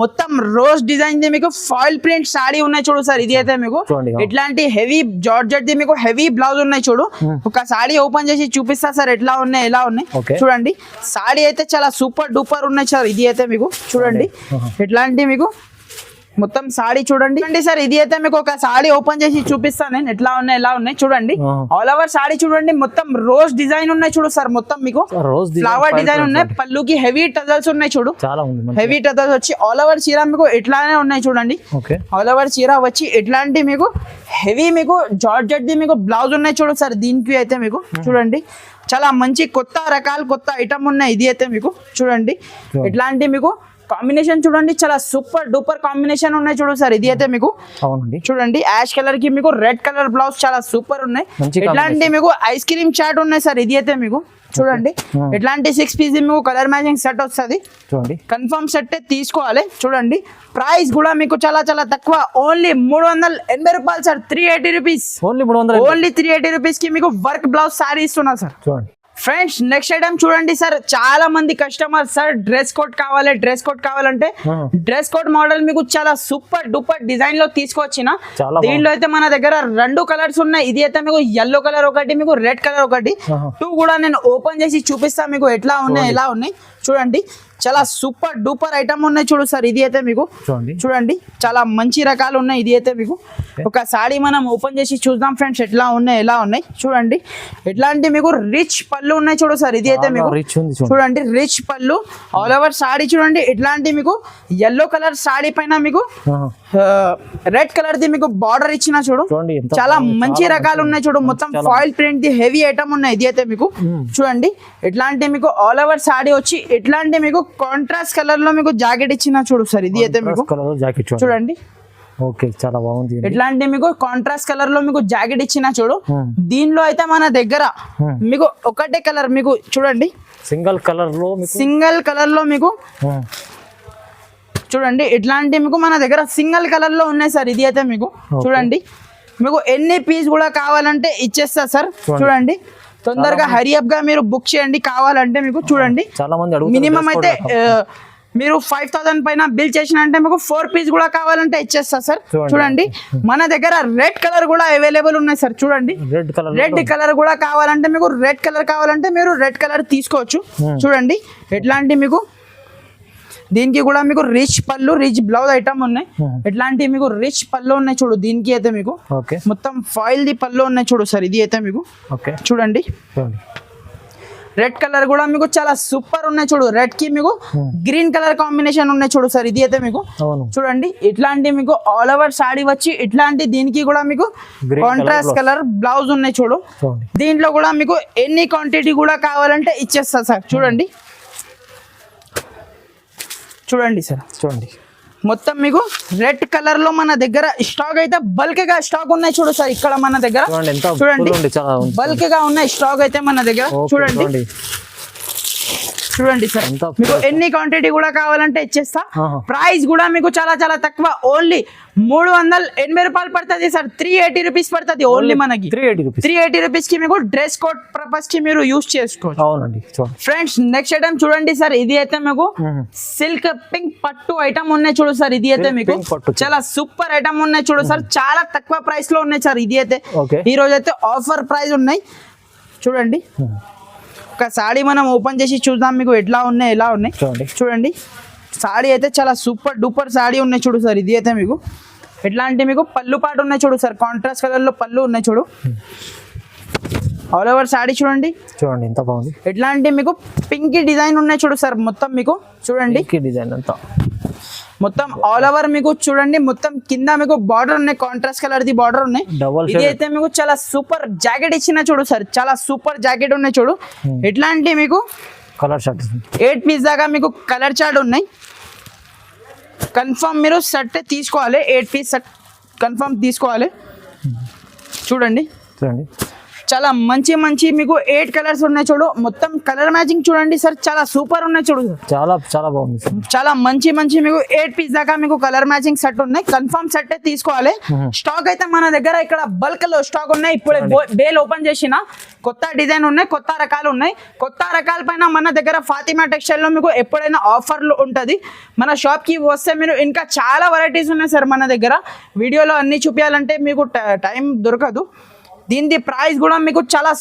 మొత్తం రోజ్ డిజైన్ ది మీకు ఫాయిల్ ప్రింట్ సాడీ ఉన్నాయి చూడు సార్. ఇది అయితే మీకు ఇట్లాంటి హెవీ జార్జెట్ ది మీకు హెవీ బ్లౌజ్ ఉన్నాయి చూడు. ఒక సాడీ ఓపెన్ చేసి చూపిస్తా సార్ ఎట్లా ఉన్నాయి ఎలా ఉన్నాయి చూడండి. సాడీ అయితే చాలా సూపర్ డూపర్ ఉన్నాయి సార్. ఇది అయితే మీకు చూడండి ఎట్లాంటి మీకు మొత్తం సాడీ చూడండి సార్. ఇది అయితే మీకు ఒక సాడీ ఓపెన్ చేసి చూపిస్తాను నేను ఎట్లా ఉన్నాయి ఎలా ఉన్నాయి చూడండి. ఆల్ ఓవర్ సాడీ చూడండి, మొత్తం రోజ్ డిజైన్ ఉన్నాయి చూడు సార్. మొత్తం మీకు ఫ్లవర్ డిజైన్ ఉన్నాయి, పళ్ళుకి హెవీ టజల్స్ ఉన్నాయి చూడు. హెవీ టజల్స్ వచ్చి ఆల్ ఓవర్ చీర మీకు ఎట్లానే ఉన్నాయి చూడండి. ఆల్ ఓవర్ చీర వచ్చి ఎట్లాంటి మీకు హెవీ మీకు జార్జెట్ ది మీకు బ్లౌజ్ ఉన్నాయి చూడు సార్. దీనికి అయితే మీకు చూడండి చాలా మంచి కొత్త రకాలు కొత్త ఐటమ్ ఉన్నాయి. ఇది అయితే మీకు చూడండి ఎట్లాంటి మీకు కాంబినేషన్ చూడండి, చాలా సూపర్ డూపర్ కాంబినేషన్ ఉన్నాయి చూడు సార్. ఇది అయితే మీకు చూడండి యాష్ కలర్ కి మీకు రెడ్ కలర్ బ్లౌజ్ చాలా సూపర్ ఉన్నాయి. ఎట్లాంటి మీకు ఐస్ క్రీమ్ చాట్ ఉన్నాయి సార్. ఇది అయితే మీకు చూడండి ఎట్లాంటి 6 పీస్ మీకు కలర్ మ్యాచింగ్ సెట్ వస్తుంది చూడండి. కన్ఫర్మ్ సెట్ తీసుకోవాలి చూడండి. ప్రైస్ కూడా మీకు చాలా చాలా తక్కువ, ఓన్లీ 380 రూపాయలు సార్. 380 రూపీస్ ఓన్లీ 380 రూపీస్ కి మీకు వర్క్ బ్లౌజ్ సారీ ఇస్తున్నా సార్. చూడండి ఫ్రెండ్స్ నెక్స్ట్ ఐటమ్ చూడండి సార్. చాలా మంది కస్టమర్ సార్ డ్రెస్ కోడ్ కావాలి, డ్రెస్ కోడ్ కావాలంటే డ్రెస్ కోడ్ మోడల్ మీకు చాలా సూపర్ డూపర్ డిజైన్ లో తీసుకొచ్చిన. దీంట్లో అయితే మన దగ్గర 2 కలర్స్ ఉన్నాయి. ఇది అయితే మీకు yellow కలర్ ఒకటి, మీకు రెడ్ కలర్ ఒకటి. 2 కూడా నేను ఓపెన్ చేసి చూపిస్తా మీకు ఎట్లా ఉన్నాయి ఎలా ఉన్నాయి చూడండి. చాలా సూపర్ డూపర్ ఐటమ్ ఉన్నాయి చూడు సార్. ఇది అయితే మీకు చూడండి చాలా మంచి రకాలు ఉన్నాయి. ఇది అయితే మీకు ఒక సాడీ మనం ఓపెన్ చేసి చూద్దాం ఫ్రెండ్స్ ఎట్లా ఉన్నాయి ఎలా ఉన్నాయి చూడండి. ఎట్లాంటి మీకు రిచ్ పళ్ళు ఉన్నాయి చూడు సార్. ఇది అయితే మీకు చూడండి రిచ్ పళ్ళు ఆల్ ఓవర్ సాడీ చూడండి. ఎట్లాంటి మీకు yellow కలర్ సాడీ పైన మీకు రెడ్ కలర్ ది మీకు బార్డర్ ఇచ్చిన చూడు. చాలా మంచి రకాలు ఉన్నాయి చూడు. మొత్తం foil print the heavy item ఉన్నాయి. ఇది అయితే మీకు చూడండి ఎట్లాంటి మీకు ఆల్ ఓవర్ సాడీ వచ్చి ఎట్లాంటి మీకు కాంట్రాస్ట్ కలర్ లో మీకు జాకెట్ ఇచ్చిన చూడు సార్. ఇది అయితే మీకు చూడండి ఓకే చాలా బాగుంది. ఎట్లాంటి మీకు కాంట్రాస్ట్ కలర్ లో మీకు జాకెట్ ఇచ్చిన చూడు. దీనిలో అయితే మన దగ్గర మీకు ఒకటే కలర్ మీకు చూడండి సింగిల్ కలర్ లో మీకు చూడండి ఎట్లాంటి మీకు మన దగ్గర సింగిల్ కలర్ లో ఉన్నాయి సార్. ఇది అయితే మీకు చూడండి మీకు ఎన్ని పీస్ కూడా కావాలంటే ఇచ్చేస్తా సార్. చూడండి తొందరగా హరియప్ గా మీరు బుక్ చేయండి కావాలంటే మీకు చూడండి. చాలా మంది మినిమం అయితే మీరు 5000 పైన బిల్ చేసిన అంటే మీకు 4 పీస్ కూడా కావాలంటే ఇచ్చేస్తా సార్. చూడండి మన దగ్గర రెడ్ కలర్ కూడా అవైలబుల్ ఉన్నాయి సార్. చూడండి రెడ్ కలర్ కూడా కావాలంటే మీకు రెడ్ కలర్ కావాలంటే మీరు రెడ్ కలర్ తీసుకోవచ్చు. చూడండి ఎట్లాంటి మీకు దీనికి కూడా మీకు రిచ్ పళ్ళు రిచ్ బ్లౌజ్ ఐటమ్ ఉన్నాయి. ఎట్లాంటి మీకు రిచ్ పళ్ళు ఉన్నాయి చూడు. దీనికి అయితే మీకు మొత్తం ఫాయిల్ ది పళ్ళు ఉన్నాయి చూడు సార్. ఇది అయితే మీకు చూడండి రెడ్ కలర్ కూడా మీకు చాలా సూపర్ ఉన్నాయి చూడు. రెడ్ కి మీకు గ్రీన్ కలర్ కాంబినేషన్ ఉన్నాయి చూడు సార్. ఇది అయితే మీకు చూడండి ఇట్లాంటి మీకు ఆల్ ఓవర్ సాడీ వచ్చి ఇట్లాంటి దీనికి కూడా మీకు కాంట్రాస్ట్ కలర్ బ్లౌజ్ ఉన్నాయి చూడు. దీంట్లో కూడా మీకు ఎన్ని క్వాంటిటీ కూడా కావాలంటే ఇచ్చేస్తా సార్. చూడండి సార్ చూడండి మొత్తం మీకు రెడ్ కలర్ లో మన దగ్గర స్టాక్ అయితే బల్క్ గా స్టాక్ ఉన్నాయి చూడు సార్. ఇక్కడ మన దగ్గర చూడండి బల్క్ గా ఉన్నాయి స్టాక్ అయితే మన దగ్గర చూడండి సార్. మీకు ఎన్ని క్వాంటిటీ కూడా కావాలంటే ఇచ్చేస్తా. ప్రైస్ కూడా మీకు చాలా చాలా తక్కువ, ఓన్లీ 380 రూపాయలు పడుతుంది సార్. 380 రూపీస్ పడుతుంది ఓన్లీ మనకి. 380 రూపీస్ కి మీకు డ్రెస్ కోడ్ పర్పస్ కి మీరు యూజ్ చేసుకోవచ్చు. అవునండి ఫ్రెండ్స్ నెక్స్ట్ ఐటమ్ చూడండి సార్. ఇది అయితే మీకు సిల్క్ పింక్ పట్టు ఐటమ్ ఉన్నాయి చూడు సార్. ఇది అయితే మీకు చాలా సూపర్ ఐటమ్ ఉన్నాయి చూడు సార్. చాలా తక్కువ ప్రైస్ లో ఉన్నాయి సార్. ఇది అయితే ఈ రోజు అయితే ఆఫర్ ప్రైస్ ఉన్నాయి చూడండి. ఒక సాడీ మనం ఓపెన్ చేసి చూద్దాం మీకు ఎట్లా ఉన్నాయి ఎలా ఉన్నాయి చూడండి. సాడీ అయితే చాలా సూపర్ డూపర్ సాడీ ఉన్నాయి చూడు సార్. ఇది అయితే మీకు ఎట్లాంటి మీకు పళ్ళు పాటు ఉన్నాయి చూడు సార్. కాంట్రాస్ట్ కలర్ లో పళ్ళు ఉన్నాయి చూడు. ఆల్ ఓవర్ సాడీ చూడండి ఎంత బాగుంది. ఎట్లాంటి మీకు పింక్ డిజైన్ ఉన్నాయి చూడు సార్. మొత్తం మీకు చూడండి డిజైన్ అంతా మొత్తం ఆల్ ఓవర్ మీకు చూడండి. మొత్తం కింద మీకు బార్డర్ ఉన్నాయి, కాంట్రాస్ట్ కలర్ ది బార్డర్ ఉన్నాయి. ఇది అయితే మీకు చాలా సూపర్ జాకెట్ ఇచ్చిన చూడు సార్. చాలా సూపర్ జాకెట్ ఉన్నాయి చూడు. ఎట్లాంటి మీకు కలర్ చార్ట్ 8 పీస్ దాకా మీకు కలర్ చార్ట్ ఉన్నాయి. కన్ఫర్మ్ మీరు సెట్ తీసుకోవాలి, 8 పీస్ సెట్ కన్ఫర్మ్ తీసుకోవాలి. చూడండి చూడండి చాలా మంచి మంచి మీకు 8 కలర్స్ ఉన్నాయి చూడు, మొత్తం కలర్ మ్యాచింగ్ చూడండి సార్, చాలా సూపర్ ఉన్నాయి చూడు, చాలా చాలా బాగుంది సార్. చాలా మంచి మంచి మీకు 8 పీస్ దాకా మీకు కలర్ మ్యాచింగ్ సెట్ ఉన్నాయి. కన్ఫర్మ్ సెట్ తీసుకోవాలి. స్టాక్ అయితే మన దగ్గర ఇక్కడ బల్క్ లో స్టాక్ ఉన్నాయి. ఇప్పుడే బేల్ ఓపెన్ చేసిన కొత్త డిజైన్ ఉన్నాయి, కొత్త రకాలు ఉన్నాయి. కొత్త రకాల పైన మన దగ్గర ఫాతిమా టెక్స్టైల్ లో మీకు ఎప్పుడైనా ఆఫర్లు ఉంటది. మన షాప్ కి వస్తే మీరు ఇంకా చాలా వెరైటీస్ ఉన్నాయి సార్ మన దగ్గర. వీడియోలో అన్ని చూపించాలంటే మీకు టైం దొరకదు. దీని ప్రైస్ కూడా మీకు చాలా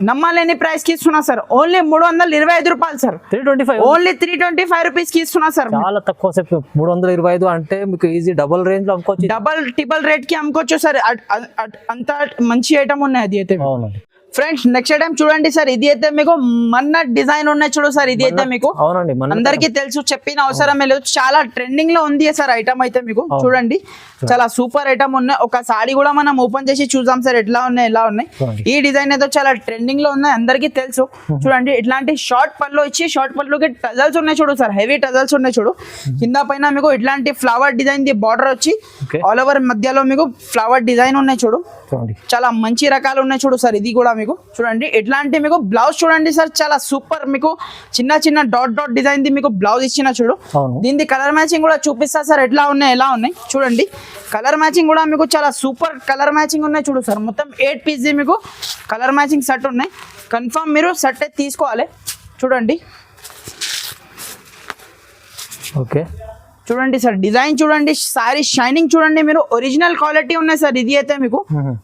నమ్మలేని ప్రైస్ కి ఇస్తున్నా సార్. ఓన్లీ 325 రూపాయలు సార్. 325 ఓన్లీ 325 రూపీస్ కి ఇస్తున్నా సార్. చాలా తక్కువ సార్. 325 అంటే మీకు ఈజీ డబుల్ రేంజ్ లో అమ్ముకోవచ్చు, డబల్ ట్రిపుల్ రేట్ కి అమ్ముకోవచ్చు సార్. అంత మంచి ఐటమ్ ఉన్నాయి అది అయితే. అవునండి ఫ్రెండ్స్ నెక్స్ట్ టైం చూడండి సార్, ఇది అయితే మీకు మన్నట్ డిజైన్ ఉన్నాయి చూడు సార్. ఇది అయితే మీకు అవునండి అందరికి తెలుసు, చెప్పిన అవసరమే లేదు, చాలా ట్రెండింగ్ లో ఉంది సార్ ఐటమ్ అయితే మీకు. చూడండి చాలా సూపర్ ఐటమ్ ఉన్నాయి. ఒక సారీ కూడా మనం ఓపెన్ చేసి చూద్దాం సార్ ఎట్లా ఉన్నాయి ఎలా ఉన్నాయి. ఈ డిజైన్ అయితే చాలా ట్రెండింగ్ లో ఉన్నాయి, అందరికి తెలుసు. చూడండి ఇట్లాంటి షార్ట్ పళ్ళు ఇచ్చి షార్ట్ పళ్ళుకి టజల్స్ ఉన్నాయి చూడు సార్, హెవీ టజల్స్ ఉన్నాయి చూడు. కింద పైన మీకు ఇట్లాంటి ఫ్లవర్ డిజైన్ ది బార్డర్ వచ్చి ఆల్ ఓవర్ మధ్యలో మీకు ఫ్లవర్ డిజైన్ ఉన్నాయి చూడు. చాలా మంచి రకాలు ఉన్నాయి చూడు సార్. ఇది కూడా మీకు చూడండి ఇట్లాంటి మీకు బ్లౌజ్ చూడండి సార్, చాలా సూపర్ మీకు చిన్న చిన్న డాట్ డాట్ డిజైన్ ది మీకు బ్లౌజ్ ఇచ్చిన చూడు. దీని కలర్ మ్యాచింగ్ కూడా చూపిస్తా సార్ ఎట్లా ఉన్నాయి ఎలా ఉన్నాయి. చూడండి కలర్ మ్యాచింగ్ కూడా మీకు చాలా సూపర్ కలర్ మ్యాచింగ్ ఉన్నాయి చూడు సార్. మొత్తం 8 పీస్ ది మీకు కలర్ మ్యాచింగ్ సెట్ ఉన్నాయి. కన్ఫర్మ్ మీరు సెట్ తీసుకోవాలి. చూడండి ఓకే చూడండి సార్ డిజైన్ చూడండి, సారీ షైనింగ్ చూడండి, మీరు ఒరిజినల్ క్వాలిటీ ఉన్నాయి సార్. ఇది అయితే మీకు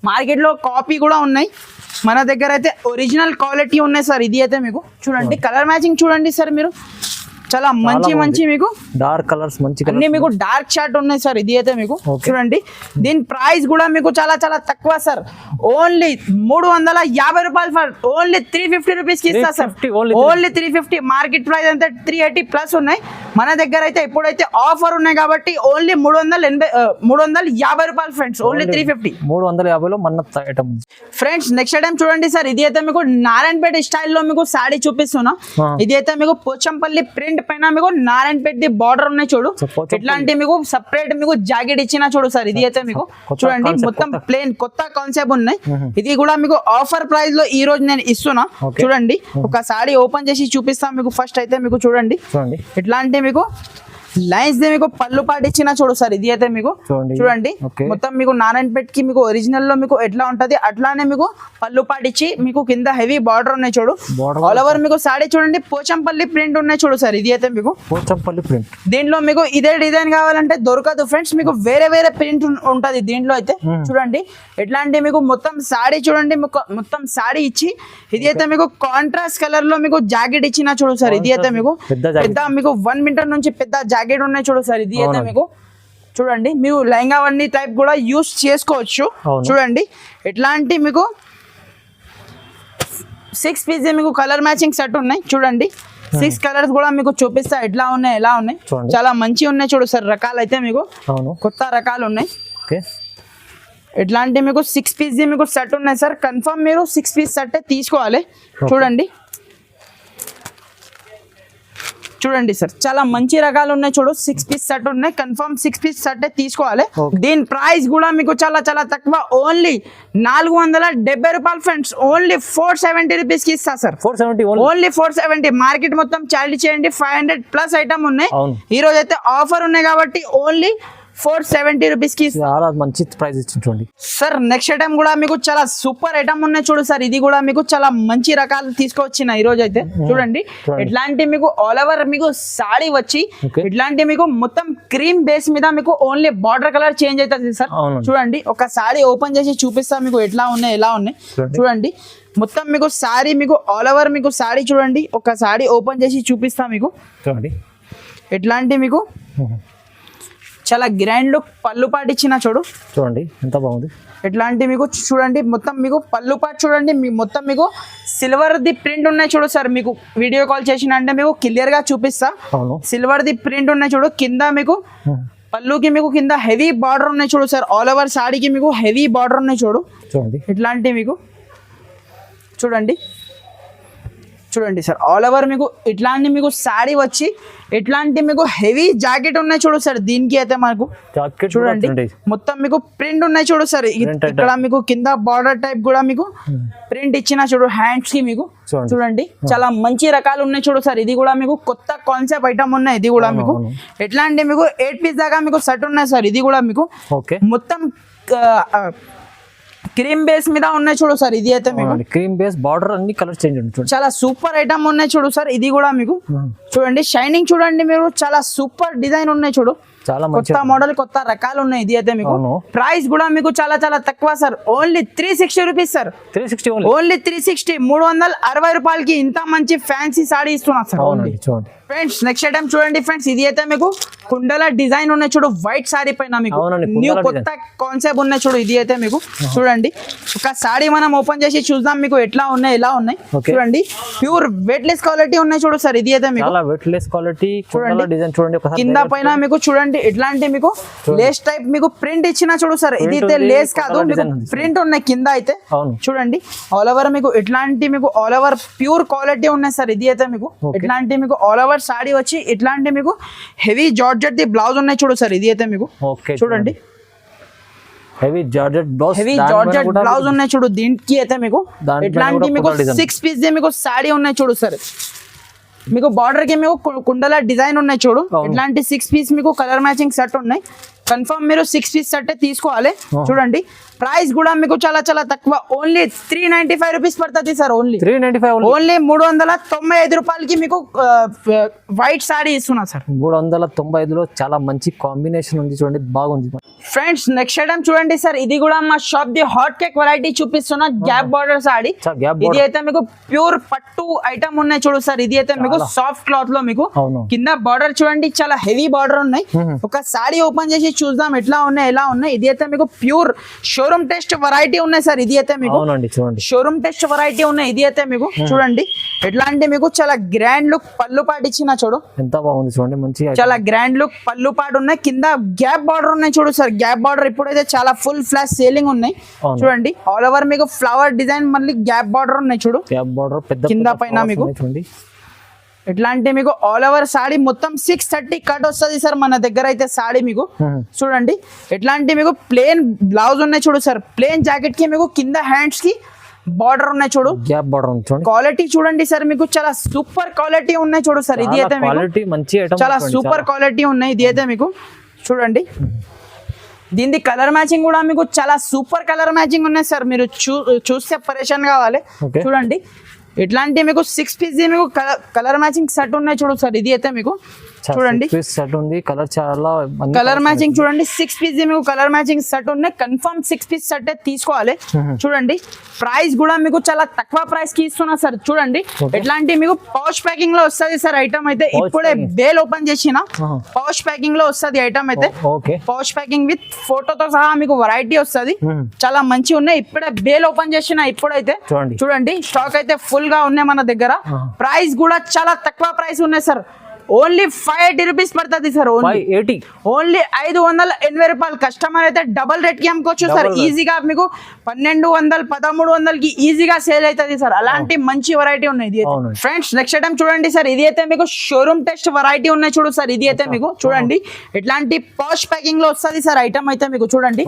మార్కెట్ లో కాపీ కూడా ఉన్నాయి, మన దగ్గర అయితే ఒరిజినల్ క్వాలిటీ ఉన్నాయి సార్. ఇది అయితే మీకు చూడండి కలర్ మ్యాచింగ్ చూడండి సార్, మీరు చాలా మంచి మంచి మీకు డార్క్ కలర్స్ మంచి అన్ని మీకు డార్క్ షార్ట్ ఉన్నాయి సార్. ఇది అయితే మీకు చూడండి దీని ప్రైస్ కూడా మీకు చాలా చాలా తక్కువ సార్. ఓన్లీ 350 రూపాయలు ఫర్ ఓన్లీ 350 రూపీస్ కి ఇస్తా సార్. ఓన్లీ 350. మార్కెట్ ప్రైస్ అంటే 380 ప్లస్ ఉన్నాయి. మన దగ్గర అయితే ఎప్పుడైతే ఆఫర్ ఉన్నాయి కాబట్టి ఓన్లీ 350 రూపాయలు ఫ్రెండ్స్. ఓన్లీ 350. 350 లో మన ఐటమ్. ఫ్రెండ్స్ నెక్స్ట్ ఐటమ్ చూడండి సార్, ఇది అయితే మీకు నారాయణపేట స్టైల్లో మీకు సాడీ చూపిస్తున్నా. ఇది అయితే మీకు పోచంపల్లి ప్రింట్ పైన మీకు నారాయణపేట బార్డర్ ఉన్నాయి చూడు. ఇట్లాంటి మీకు సపరేట్ మీకు జాకెట్ ఇచ్చిన చూడు సార్. ఇది అయితే మీకు చూడండి మొత్తం ప్లేన్ కొత్త కాన్సెప్ట్ ఉన్నాయి. ఇది కూడా మీకు ఆఫర్ ప్రైస్ లో ఈ రోజు నేను ఇస్తున్నా. చూడండి ఒక సాడీ ఓపెన్ చేసి చూపిస్తాను మీకు. ఫస్ట్ అయితే మీకు చూడండి ఇట్లాంటి మీకు లైన్స్ ది మీకు పళ్ళు పాటు ఇచ్చిన చూడు సార్. ఇది అయితే మీకు చూడండి మొత్తం మీకు నారాయణపేట కి మీకు ఒరిజినల్ లో మీకు ఎట్లా ఉంటది అట్లానే మీకు పళ్ళు పాటు ఇచ్చి మీకు కింద హెవీ బార్డర్ ఉన్నాయి చూడు. ఆల్ ఓవర్ మీకు సాడీ చూడండి పోచంపల్లి ప్రింట్ ఉన్నాయి చూడు సార్. ఇది అయితే మీకు పోచంపల్లి ప్రింట్. దీంట్లో మీకు ఇదే డిజైన్ కావాలంటే దొరకదు ఫ్రెండ్స్, మీకు వేరే వేరే ప్రింట్ ఉంటది దీంట్లో అయితే. చూడండి ఎట్లాంటి మీకు మొత్తం సాడీ చూడండి, మొత్తం సాడీ ఇచ్చి ఇది అయితే మీకు కాంట్రాస్ట్ కలర్ లో మీకు జాకెట్ ఇచ్చిన చూడు సార్. ఇది అయితే మీకు పెద్ద మీకు 1 మీటర్ నుంచి పెద్ద జాకెట్ ఉన్నాయి చూడు సార్. ఇది అయితే మీకు చూడండి మీరు లెహంగా వన్నీ టైప్ కూడా యూస్ చేసుకోవచ్చు. చూడండి ఎట్లాంటి మీకు 6 పీస్ మీకు కలర్ మ్యాచింగ్ సెట్ ఉన్నాయి. చూడండి 6 కలర్స్ కూడా మీకు చూపిస్తా ఎట్లా ఉన్నాయి ఎలా ఉన్నాయి. చాలా మంచి ఉన్నాయి చూడు సార్. రకాలు అయితే మీకు కొత్త రకాలు ఉన్నాయి. ఎట్లాంటి మీకు 6 పీస్ మీకు సెట్ ఉన్నాయి సార్. కన్ఫర్మ్ మీరు 6 పీస్ సెట్ తీసుకోవాలి. చూడండి చూడండి సార్ చాలా మంచి రకాలు ఉన్నాయి చూడు. 6 పీస్ సెట్ ఉన్నాయి. కన్ఫర్మ్ 6 పీస్ సెట్ తీసుకోవాలి. దీని ప్రైస్ కూడా మీకు చాలా చాలా తక్కువ. ఓన్లీ 470 రూపాయలు ఫ్రెండ్స్. ఓన్లీ 470 రూపీస్ కి ఇస్తా సార్. 470 ఓన్లీ 470. మార్కెట్ మొత్తం చార్జ్ చేయండి 500 ప్లస్ ఐటమ్ ఉన్నాయి. ఈ రోజు అయితే ఆఫర్ ఉన్నాయి కాబట్టి ఓన్లీ 470 రూపీస్ కి చాలా మంచి ప్రైస్ ఇచ్చింది సార్. నెక్స్ట్ ఐటమ్ కూడా మీకు చాలా సూపర్ ఐటమ్ ఉన్నాయి చూడు సార్. ఇది కూడా మీకు చాలా మంచి రకాలు తీసుకొచ్చిన ఈ రోజు అయితే. చూడండి ఇట్లాంటి మీకు ఆల్ ఓవర్ మీకు సాడీ వచ్చి ఇట్లాంటి మీకు మొత్తం క్రీమ్ బేస్ మీద మీకు ఓన్లీ బార్డర్ కలర్ చేంజ్ అవుతుంది సార్. చూడండి ఒక సాడీ ఓపెన్ చేసి చూపిస్తా మీకు ఎట్లా ఉన్నాయి ఎలా ఉన్నాయి. చూడండి మొత్తం మీకు సారీ మీకు ఆల్ ఓవర్ మీకు సాడీ చూడండి. ఒక సాడీ ఓపెన్ చేసి చూపిస్తా మీకు. చూడండి ఎట్లాంటి మీకు చాలా గ్రాండ్ లుక్ పళ్ళు పాటు ఇచ్చిన చూడు. చూడండి ఎంత బాగుంది. ఎట్లాంటి మీకు చూడండి మొత్తం మీకు పళ్ళు పాటు చూడండి. మొత్తం మీకు సిల్వర్ ది ప్రింట్ ఉన్నాయి చూడు సార్. మీకు వీడియో కాల్ చేసిన అంటే మీకు క్లియర్ గా చూపిస్తా. సిల్వర్ ది ప్రింట్ ఉన్నాయి చూడు. కింద మీకు పళ్ళుకి మీకు కింద హెవీ బార్డర్ ఉన్నాయి చూడు సార్. ఆల్ ఓవర్ సాడీకి మీకు హెవీ బార్డర్ ఉన్నాయి చూడు. చూడండి ఇట్లాంటి మీకు చూడండి చూడండి సార్ ఆల్ ఓవర్ మీకు ఇట్లాంటి మీకు శారీ వచ్చి ఇట్లాంటి మీకు హెవీ జాకెట్ ఉన్నాయి చూడు సార్ దీనికి అయితే మనకు జాకెట్ చూడండి మొత్తం మీకు ప్రింట్ ఉన్నాయి చూడు సార్ ఇక్కడ మీకు కింద బార్డర్ టైప్ కూడా మీకు ప్రింట్ ఇచ్చిన చూడు హ్యాండ్స్ కి మీకు చూడండి చాలా మంచి రకాలు ఉన్నాయి చూడు సార్ ఇది కూడా మీకు కొత్త కాన్సెప్ట్ ఐటమ్ ఉన్నాయి ఇది కూడా మీకు ఎట్లాంటి మీకు 8 పీస్ దాకా మీకు సెట్ ఉన్నాయి సార్ ఇది కూడా మీకు మొత్తం క్రీమ్ బేస్ మీద ఉన్నాయి చూడు సార్ ఇది అయితే మీకు క్రీమ్ బేస్ బార్డర్ అన్ని కలర్ చేంజ్ ఉంటుంది చాలా సూపర్ ఐటమ్ ఉన్నాయి చూడు సార్ ఇది కూడా మీకు చూడండి షైనింగ్ చూడండి మీరు చాలా సూపర్ డిజైన్ ఉన్నాయి చూడు చాలా కొత్త మోడల్ కొత్త రకాలు ఉన్నాయి ఇది అయితే మీకు ప్రైస్ కూడా మీకు చాలా చాలా తక్కువ sir only 360 rupees sir 360 only 360 360 రూపాయలకి ఇంత మంచి ఫ్యాన్సీ సారీ ఇస్తున్నా సార్ చూడండి ఫ్రెండ్స్ నెక్స్ట్ ఐటమ్ చూడండి ఫ్రెండ్స్ ఇది అయితే మీకు కుండల డిజైన్ ఉన్నాయి చూడు వైట్ సారీ పైన మీకు న్యూ కొత్త కాన్సెప్ట్ ఉన్నాయి చూడు ఇది అయితే మీకు చూడండి ఒక సారీ మనం ఓపెన్ చేసి చూద్దాం మీకు ఎట్లా ఉన్నాయి ఎలా ఉన్నాయి చూడండి ప్యూర్ వెయిట్ లెస్ క్వాలిటీ ఉన్నాయి చూడు సార్ ఇది అయితే మీకు చాలా వెయిట్ లెస్ క్వాలిటీ కుండల డిజైన్ చూడండి కింద పైన మీకు చూడండి ఇట్లాంటి మీకు లేస్ టైప్ మీకు ప్రింట్ ఇచ్చిన చూడు సార్ ఇది అయితే లేస్ కాదు మీకు ప్రింట్ ఉన్నాయి కింద అయితే చూడండి ఆల్ ఓవర్ మీకు ఇట్లాంటి మీకు ఆల్ ఓవర్ ప్యూర్ క్వాలిటీ ఉన్నాయి సార్ ఇది అయితే మీకు ఇట్లాంటి మీకు ఆల్ ఓవర్ సారీ వచ్చి ఇట్లాంటి మీకు హెవీ జార్జెట్ ది బ్లౌజ్ ఉన్నాయి చూడు సార్ ఇది అయితే మీకు చూడండి హెవీ జార్జెట్ బ్లౌజ్ ఉన్నాయి చూడు దీనికి అయితే మీకు ఇట్లాంటి మీకు 6 పీస్ ది మీకు సారీ ఉన్నాయి చూడు సార్ మీకు బార్డర్ కి మీకు కుండల డిజైన్ ఉన్నాయి చూడు ఇట్లాంటి 6 పీస్ మీకు కలర్ మ్యాచింగ్ సెట్ ఉన్నాయి కన్ఫర్మ్ మీరు 6 పీస్ సెట్ తీసుకోవాలి చూడండి ప్రైస్ కూడా మీకు చాలా చాలా తక్కువ ఓన్లీ 395 రూపీస్ పడుతుంది సార్ ఓన్లీ 395 ఓన్లీ 395 రూపాయలకి మీకు వైట్ సారీ ఇస్తున్నా సార్ 395 లో చాలా మంచి కాంబినేషన్ ఉంది చూడండి బాగుంది ఫ్రెండ్స్ నెక్స్ట్ ఐటమ్ చూడండి సార్ ఇది కూడా మా shop the hot cake variety చూపిస్తున్నా గ్యాప్ బార్డర్ సారీ ఇది అయితే మీకు ప్యూర్ పట్టు ఐటమ్ ఉన్నాయి చూడు సార్ ఇది అయితే మీకు సాఫ్ట్ క్లాత్ లో మీకు కింద బార్డర్ చూడండి చాలా హెవీ బార్డర్ ఉన్నాయి ఒక సారీ ఓపెన్ చేసి చూద్దాం ఎట్లా ఉన్నాయి ఎలా ఉన్నాయి ఇది అయితే మీకు ప్యూర్ షోరూమ్ టెస్ట్ వెరైటీ ఉన్నాయి సార్ ఇది అయితే మీకు షోరూమ్ టెస్ట్ వెరైటీ ఉన్నాయి ఇది అయితే మీకు చూడండి ఎట్లాంటి మీకు చాలా గ్రాండ్ లుక్ పళ్ళు పాటు ఇచ్చిన చూడు ఎంత బాగుంది చూడండి మంచి చాలా గ్రాండ్ లుక్ పళ్ళు పాటు ఉన్నాయి కింద గ్యాప్ బార్డర్ ఉన్నాయి చూడు సార్ గ్యాప్ బార్డర్ ఇప్పుడైతే చాలా ఫుల్ ఫ్లాష్ సేలింగ్ ఉన్నాయి చూడండి ఆల్ ఓవర్ మీకు ఫ్లవర్ డిజైన్ మళ్ళీ గ్యాప్ బార్డర్ ఉన్నాయి చూడు గ్యాప్ బార్డర్ పెద్ద కింద పైన మీకు చూడండి ఇట్లాంటి మీకు ఆల్ ఓవర్ సాడీ మొత్తం 630 కట్ వస్తుంది సార్ మన దగ్గర అయితే సాడీ మీకు చూడండి ఇట్లాంటి మీకు ప్లేన్ బ్లౌజ్ ఉన్నాయి చూడు సార్ ప్లేన్ జాకెట్ కి మీకు కింద హ్యాండ్స్ కి బార్డర్ ఉన్నాయి చూడు గ్యాప్ బార్డర్ చూడండి క్వాలిటీ చూడండి సార్ మీకు చాలా సూపర్ క్వాలిటీ ఉన్నాయి చూడు సార్ ఇది అయితే క్వాలిటీ మంచి ఐటమ్ చాలా సూపర్ క్వాలిటీ ఉన్నాయి ఇది అయితే మీకు చూడండి దీని కలర్ మ్యాచింగ్ కూడా మీకు చాలా సూపర్ కలర్ మ్యాచింగ్ ఉన్నాయి సార్ మీరు చూస్తే పరేషాన్ కావాలి చూడండి ఇట్లాంటి మీకు 6 పీస్ మీకు కలర్ మ్యాచింగ్ సెట్ ఉన్నాయి చూడు సార్ ఇది అయితే మీకు చూడండి సెట్ ఉంది కలర్ చాలా కలర్ మ్యాచింగ్ చూడండి 6 పీస్ మీకు కలర్ మ్యాచింగ్ సెట్ ఉన్నాయి కన్ఫర్మ్ 6 పీస్ సెట్ తీసుకోవాలి చూడండి ప్రైస్ కూడా మీకు చాలా తక్కువ ప్రైస్ కి ఇస్తున్నా సార్ చూడండి ఎట్లాంటి మీకు పౌచ్ ప్యాకింగ్ లో వస్తుంది సార్ ఐటమ్ అయితే ఇప్పుడే బేల్ ఓపెన్ చేసిన పౌచ్ ప్యాకింగ్ లో వస్తుంది ఐటమ్ అయితే పౌచ్ ప్యాకింగ్ విత్ ఫోటోతో సహా మీకు వెరైటీ వస్తుంది చాలా మంచి ఉన్నాయి ఇప్పుడే బేల్ ఓపెన్ చేసిన ఇప్పుడైతే చూడండి స్టాక్ అయితే ఫుల్ గా ఉన్నాయి మన దగ్గర ప్రైస్ కూడా చాలా తక్కువ ప్రైస్ ఉన్నాయి సార్ ఓన్లీ 580 రూపీస్ పడుతుంది సార్ ఓన్లీ 580 రూపాయలు కస్టమర్ అయితే డబల్ రేట్ కి అమ్ముకోవచ్చు సార్ ఈజీగా మీకు 1200 1300 కి ఈజీగా సేల్ అవుతుంది సార్ అలాంటి మంచి వెరైటీ ఉన్నాయి ఫ్రెండ్స్ నెక్స్ట్ ఐటమ్ చూడండి సార్ ఇది అయితే మీకు షోరూమ్ టెస్ట్ వెరైటీ ఉన్నాయి చూడు సార్ ఇది అయితే మీకు చూడండి ఇట్లాంటి పౌచ్ ప్యాకింగ్ లో వస్తుంది సార్ ఐటమ్ అయితే మీకు చూడండి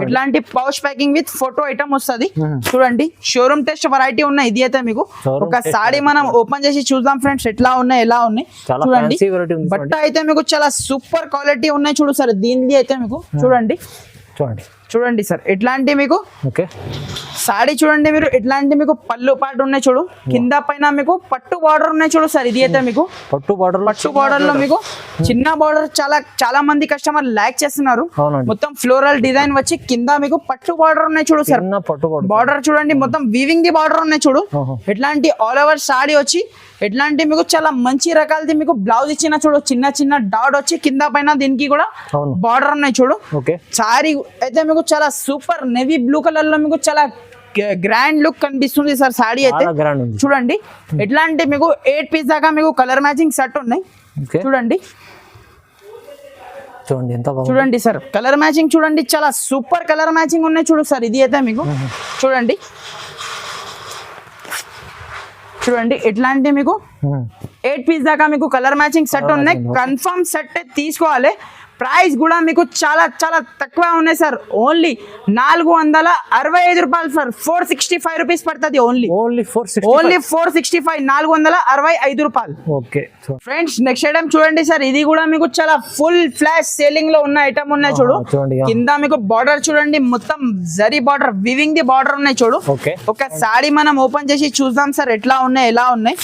ఇట్లాంటి pouch packing with photo item వస్తుంది చూడండి షోరూమ్ టెస్ట్ వెరైటీ ఉన్నాయి ఇది అయితే మీకు ఒక సారీ మనం ఓపెన్ చేసి చూద్దాం ఫ్రెండ్స్ ఎట్లా ఉన్నాయి ఎలా ఉన్నాయి చూడండి బట్ట అయితే మీకు చాలా సూపర్ క్వాలిటీ ఉన్నాయి చూడు సార్ దీనికి అయితే మీకు చూడండి సార్ ఎట్లాంటి మీకు సారీ చూడండి మీరు ఎట్లాంటి మీకు పళ్ళు పాటు ఉన్నాయి చూడు కింద పైన మీకు పట్టు బార్డర్ ఉన్నాయి చూడు సార్ ఇది అయితే మీకు పట్టు బార్డర్ లో మీకు చిన్న బార్డర్ చాలా మంది కస్టమర్ లైక్ చేస్తున్నారు మొత్తం ఫ్లోరల్ డిజైన్ వచ్చి కింద మీకు పట్టు బార్డర్ ఉన్నాయి చూడు సార్ బార్డర్ చూడండి మొత్తం వీవింగ్ ది బార్డర్ ఉన్నాయి చూడు ఎట్లాంటి ఆల్ ఓవర్ సారీ వచ్చి ఎట్లాంటి మీకు చాలా మంచి రకాలది మీకు బ్లౌజ్ ఇచ్చిన చూడు చిన్న చిన్న డాట్ వచ్చి కింద పైన దీనికి కూడా బార్డర్ ఉన్నాయి చూడు సారీ అయితే మీకు చాలా సూపర్ నేవీ బ్లూ కలర్ లో మీకు చాలా గ్రాండ్ లుక్ కనిపిస్తుంది సార్ సారీ అయితే చూడండి ఎట్లాంటి మీకు 8 పీస్ దాకా మీకు కలర్ మ్యాచింగ్ సెట్ ఉన్నాయి చూడండి సార్ కలర్ మ్యాచింగ్ చూడండి చాలా సూపర్ కలర్ మ్యాచింగ్ ఉన్నాయి చూడు సార్ ఇది అయితే మీకు చూడండి చూడండి ఇట్లాంటి మీకు 8 పీస్ దాకా మీకు కలర్ మ్యాచింగ్ సెట్ ఉన్నాయి. కన్ఫర్మ్ సెట్ తీసుకోవాలి. ప్రైస్ కూడా మీకు చాలా చాలా తక్కువ ఉన్నాయి సార్. ఓన్లీ 465 రూపాయలు సార్. 465 రూపీస్ పడుతుంది. ఓన్లీ 465 465 రూపాయలు. ఓకే ఫ్రెండ్స్ నెక్స్ట్ ఐటమ్ చూడండి సార్. ఇది కూడా మీకు చాలా ఫుల్ ఫ్లాష్ సేలింగ్ లో ఉన్న ఐటమ్ ఉన్నాయి చూడు. కింద మీకు బార్డర్ చూడండి, మొత్తం zari border, weaving the border ఉన్నాయి చూడు. ఒక సారీ మనం ఓపెన్ చేసి చూద్దాం సార్ ఎట్లా ఉన్నాయి, ఎలా ఉన్నాయి.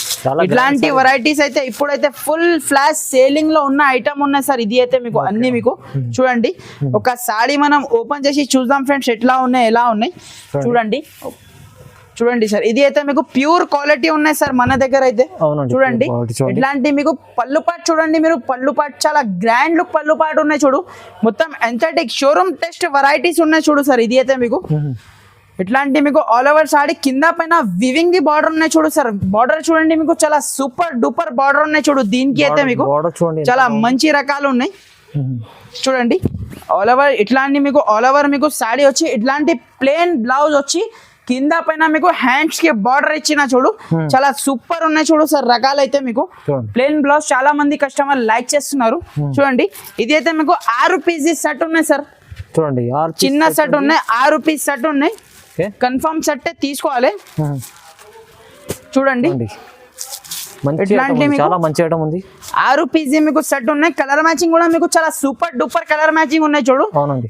ఇట్లాంటి వెరైటీస్ అయితే ఇప్పుడైతే ఫుల్ ఫ్లాష్ సేలింగ్ లో ఉన్న ఐటమ్ ఉన్నాయి సార్. ఇది అయితే మీకు అన్ని మీకు చూడండి ఒక సారీ మనం ఓపెన్ చేసి చూద్దాం ఫ్రెండ్స్ ఎట్లా ఉన్నాయి, ఎలా ఉన్నాయి చూడండి సార్. ఇది అయితే మీకు ప్యూర్ క్వాలిటీ ఉన్నాయి సార్ మన దగ్గర అయితే. చూడండి ఇట్లాంటి మీకు పళ్ళు పాటు చూడండి, మీరు పళ్ళు పాటు చాలా గ్రాండ్ లుక్ పళ్ళు పాటు ఉన్నాయి చూడు. మొత్తం ఎంతటిక్ షోరూమ్ టెస్ట్ వెరైటీస్ ఉన్నాయి చూడు సార్. ఇది అయితే మీకు ఇట్లాంటి మీకు ఆల్ ఓవర్ సారీ కింద పైన వివింగ్ ది బార్డర్ ఉన్నాయి చూడు సార్. బార్డర్ చూడండి మీకు చాలా సూపర్ డూపర్ బార్డర్ ఉన్నాయి చూడు. దీనికి అయితే మీకు చాలా మంచి రకాలు ఉన్నాయి చూడండి. ఆల్ ఓవర్ ఇట్లాంటి మీకు ఆల్ ఓవర్ మీకు సారీ వచ్చి ఇట్లాంటి ప్లేన్ బ్లౌజ్ వచ్చి కింద పైన మీకు హ్యాండ్స్ కి బార్డర్ ఇచ్చిన చూడు. చాలా సూపర్ ఉన్నాయి చూడు సార్ రకాలు అయితే మీకు. ప్లేన్ బ్లౌజ్ చాలా మంది కస్టమర్ లైక్ చేస్తున్నారు చూడండి. ఇది అయితే మీకు 6 పీసెస్ సెట్ ఉన్నాయి సార్. చూడండి చిన్న సెట్ ఉన్నాయి, 6 పీస్ సెట్ ఉన్నాయి. కన్ఫర్మ్ సెట్ తీసుకోవాలి. చూడండి చాలా మంచి ఐటమ్ ఉంది. 6 పీస్ మీకు సెట్ ఉన్నాయి. కలర్ మ్యాచింగ్ కూడా మీకు చాలా సూపర్ డూపర్ కలర్ మ్యాచింగ్ ఉన్నాయి చూడు.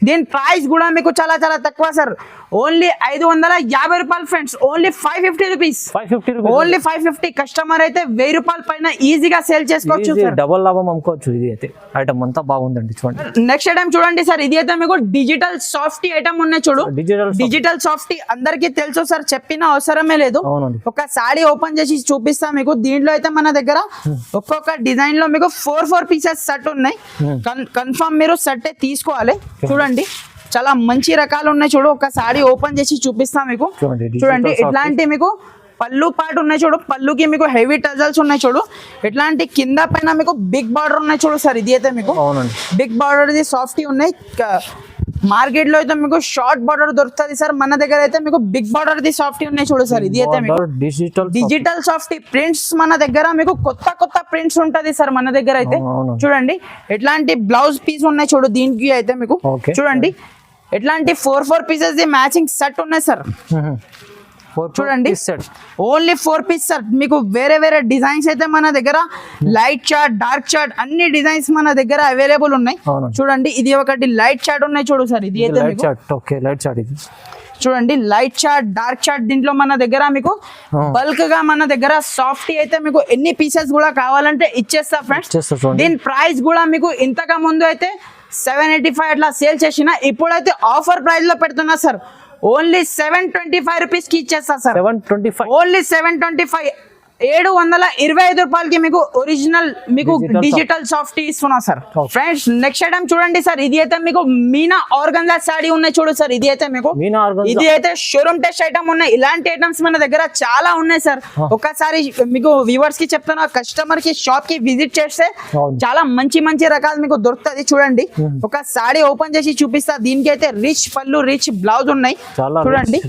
దీని ప్రైస్ కూడా మీకు చాలా చాలా తక్కువ సార్. ఓన్లీ 550 రూపాయలు friends. Only 550 rupees. Only 550. Customer అయితే 1000 రూపాయల పైన ఈజీగా సేల్ చేసుకోవచ్చు. డబుల్ లాభం అమ్ముకోవచ్చు. ఇది అయితే ఐటమ్ అంతా బాగుందండి చూడండి. నెక్స్ట్ ఐటమ్ చూడండి సార్. ఇది అయితే మీకు డిజిటల్ సాఫ్టీ ఐటమ్ ఉన్నాయి చూడు. డిజిటల్ సాఫ్టీ అందరికి తెలుసు సార్, చెప్పిన అవసరమే లేదు. ఒక సారీ ఓపెన్ చేసి చూపిస్తా మీకు. దీంట్లో అయితే మన దగ్గర ఒక్కొక్క డిజైన్ లో మీకు 4 పీసెస్ సెట్ ఉన్నాయి. కన్ఫర్మ్ మీరు సెట్ తీసుకోవాలి. చూడండి చాలా మంచి రకాలు ఉన్నాయి చూడు. ఒక సారీ ఓపెన్ చేసి చూపిస్తా మీకు. చూడండి ఇట్లాంటి మీకు పళ్ళు పాటు ఉన్నాయి చూడు. పళ్ళుకి మీకు హెవీ టజల్స్ ఉన్నాయి చూడు. ఇట్లాంటి కింద పైన మీకు బిగ్ బార్డర్ ఉన్నాయి చూడు సార్. ఇది అయితే మీకు బిగ్ బార్డర్ ది సాఫ్టీ ఉన్నాయి. మార్కెట్ లో అయితే మీకు షార్ట్ బార్డర్ దొరుకుతుంది సార్. మన దగ్గర అయితే మీకు బిగ్ బార్డర్ ది సాఫ్టీ ఉన్నాయి చూడు సార్. ఇది అయితే మీకు డిజిటల్ సాఫ్టీ ప్రింట్స్ మన దగ్గర మీకు కొత్త ప్రింట్స్ ఉంటది సార్ మన దగ్గర అయితే. చూడండి ఎట్లాంటి బ్లౌజ్ పీస్ ఉన్నాయి చూడు. దీనికి అయితే మీకు చూడండి ఎట్లాంటి 4 పీసెస్ ది మ్యాచింగ్ సెట్ ఉన్నాయి సార్. చూడండి ఓన్లీ 4 పీస్ సెట్. మీకు వేరే వేరే డిజైన్స్ అయితే మన దగ్గర లైట్ చార్ట్, డార్క్ చార్ట్ అన్ని డిజైన్స్ మన దగ్గర అవైలబుల్ ఉన్నాయి. చూడండి ఇది ఒకటి లైట్ చార్ట్ ఉన్నాయి చూడు సార్. ఇది అయితే చూడండి లైట్ చార్ట్, డార్క్ చార్ట్. దీంట్లో మన దగ్గర మీకు బల్క్ గా మన దగ్గర సాఫ్టీ అయితే మీకు ఎన్ని పీసెస్ కూడా కావాలంటే ఇచ్చేస్తా ఫ్రెండ్స్. దీని ప్రైస్ కూడా మీకు ఇంతకు ముందు అయితే 785 అట్లా సేల్ చేసిన, ఇప్పుడైతే ఆఫర్ ప్రైస్ లో పెడుతున్నా సార్. ఓన్లీ 725 రూపీస్ కి ఇచ్చేస్తా సార్. ఓన్లీ 725. 725 రూపాయలకి మీకు ఒరిజినల్ మీకు డిజిటల్ సాఫ్టీ ఇస్తున్నా సార్. ఫ్రెండ్స్ నెక్స్ట్ ఐటమ్ చూడండి సార్. ఇది అయితే మీకు మీనా ఆర్గన్జా సారీ ఉన్నాయి చూడు సార్. ఇది అయితే మీకు ఇది అయితే షోరూమ్ టెస్ట్ ఐటమ్ ఉన్నాయి. ఇలాంటి ఐటమ్స్ మన దగ్గర చాలా ఉన్నాయి సార్. ఒకసారి మీకు వ్యూవర్స్ కి చెప్తున్నా, కస్టమర్ కి షాప్ కి విజిట్ చేస్తే చాలా మంచి మంచి రకాలు మీకు దొరుకుతుంది. చూడండి ఒక సారీ ఓపెన్ చేసి చూపిస్తా. దీనికి అయితే రిచ్ పళ్ళు, రిచ్ బ్లౌజ్ ఉన్నాయి చూడండి.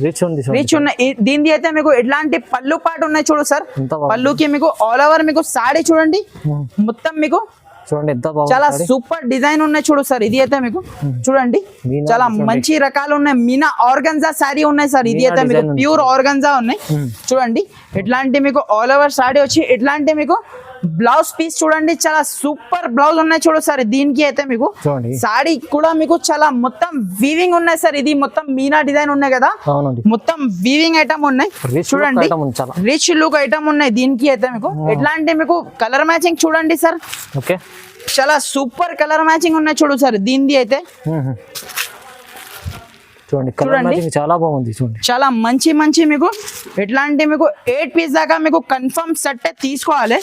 రిచ్ ఉన్నాయి. దీనికి అయితే మీకు ఎట్లాంటి పళ్ళు పాటు ఉన్నాయి చూడు సార్. పళ్ళుకి మీకు ఆల్ ఓవర్ మీకు సారీ చూడండి మొత్తం మీకు చూడండి ఎంత బాగుంది. చాలా సూపర్ డిజైన్ ఉన్నాయి చూడు సార్. ఇది అయితే మీకు చూడండి చాలా మంచి రకాలు ఉన్నాయి. మీనా ఆర్గన్జా సారీ ఉన్నాయి సార్. ఇది అయితే మీకు ప్యూర్ ఆర్గన్జా ఉన్నాయి చూడండి. ఇట్లాంటి మీకు ఆల్ ఓవర్ సారీ వచ్చి ఇట్లాంటి మీకు బ్లౌజ్ పీస్ చూడండి చాలా సూపర్ బ్లౌజ్ ఉన్నాయి చూడు సార్. దీనికి అయితే మీకు సారీ కూడా మీకు చాలా మొత్తం వీవింగ్ ఉన్నాయి సార్. ఇది మొత్తం మీనా డిజైన్ ఉన్నాయి కదా, మొత్తం వీవింగ్ ఐటమ్ ఉన్నాయి చూడండి. రిచ్ లుక్ ఐటమ్ ఉన్నాయి దీనికి అయితే మీకు. ఎట్లాంటి మీకు కలర్ మ్యాచింగ్ చూడండి సార్. చాలా సూపర్ కలర్ మ్యాచింగ్ ఉన్నాయి చూడు సార్. దీనిది అయితే చూడండి చాలా బాగుంది. చూడండి చాలా మంచి మంచి మీకు ఎట్లాంటి మీకు 8 పీస్ దాకా మీకు కన్ఫర్మ్ సెట్ తీసుకోవాలి.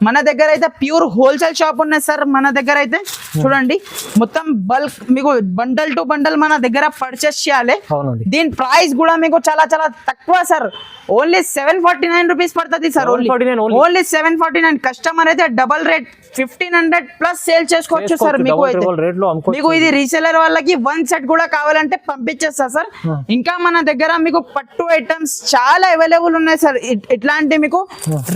మన దగ్గర అయితే ప్యూర్ హోల్సేల్ షాప్ ఉన్నాయి సార్. మన దగ్గర అయితే చూడండి మొత్తం బల్క్ మీకు బండల్ టు బండల్ మన దగ్గర పర్చేస్ చేయాలి. దీని ప్రైస్ కూడా మీకు చాలా చాలా తక్కువ సార్. ఓన్లీ 749 రూపీస్ పడుతుంది సార్. ఓన్లీ 749. కస్టమర్ అయితే డబల్ రేట్ 1500 ప్లస్ సేల్ చేసుకోవచ్చు సార్. మీకు అయితే రేట్ లో అమ్ముకోవచ్చు. మీకు ఇది రీసెలర్ వాళ్ళకి 1 సెట్ కూడా కావాలంటే పంపించేస్తా సార్. ఇంకా మన దగ్గర మీకు పట్టు ఐటమ్స్ చాలా అవైలబుల్ ఉన్నాయి సార్. ఇట్లాంటి మీకు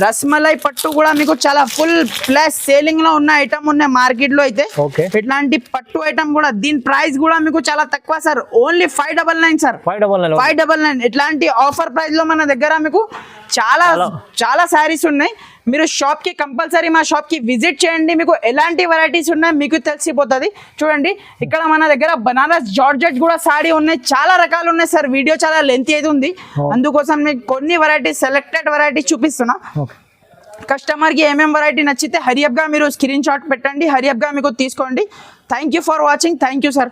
రస్మలై పట్టు కూడా మీకు చాలా ఫుల్ ప్లస్ సేలింగ్ లో ఉన్న ఐటమ్ ఉన్నాయి మార్కెట్ లో అయితే. ఓకే, ఇట్లాంటి పట్టు ఐటమ్ కూడా దీని ప్రైస్ కూడా మీకు చాలా తక్కువ సార్, ఓన్లీ 599 సార్. 599 ఇట్లాంటి ఆఫర్ ప్రైస్ లో మన దగ్గర మీకు చాలా చాలా సారీస్ ఉన్నాయి. మీరు షాప్ కి కంపల్సరీ మా షాప్ కి విజిట్ చేయండి, మీకు ఎలాంటి వెరైటీస్ ఉన్నాయి మీకు తెలిసిపోతుంది. చూడండి ఇక్కడ మన దగ్గర బనారస్ జార్జెట్ కూడా సారీ ఉన్నాయి, చాలా రకాలు ఉన్నాయి సార్. వీడియో చాలా లెంత్ అయితే ఉంది, అందుకోసం మీకు కొన్ని వెరైటీస్ సెలెక్టెడ్ వెరైటీస్ చూపిస్తున్నా. కస్టమర్ కి ఏమేం వెరైటీ నచ్చితే హరియప్ గా మీరు స్క్రీన్ షాట్ పెట్టండి, హరియప్ గా మీకు తీసుకోండి. Thank you for watching. Thank you sir.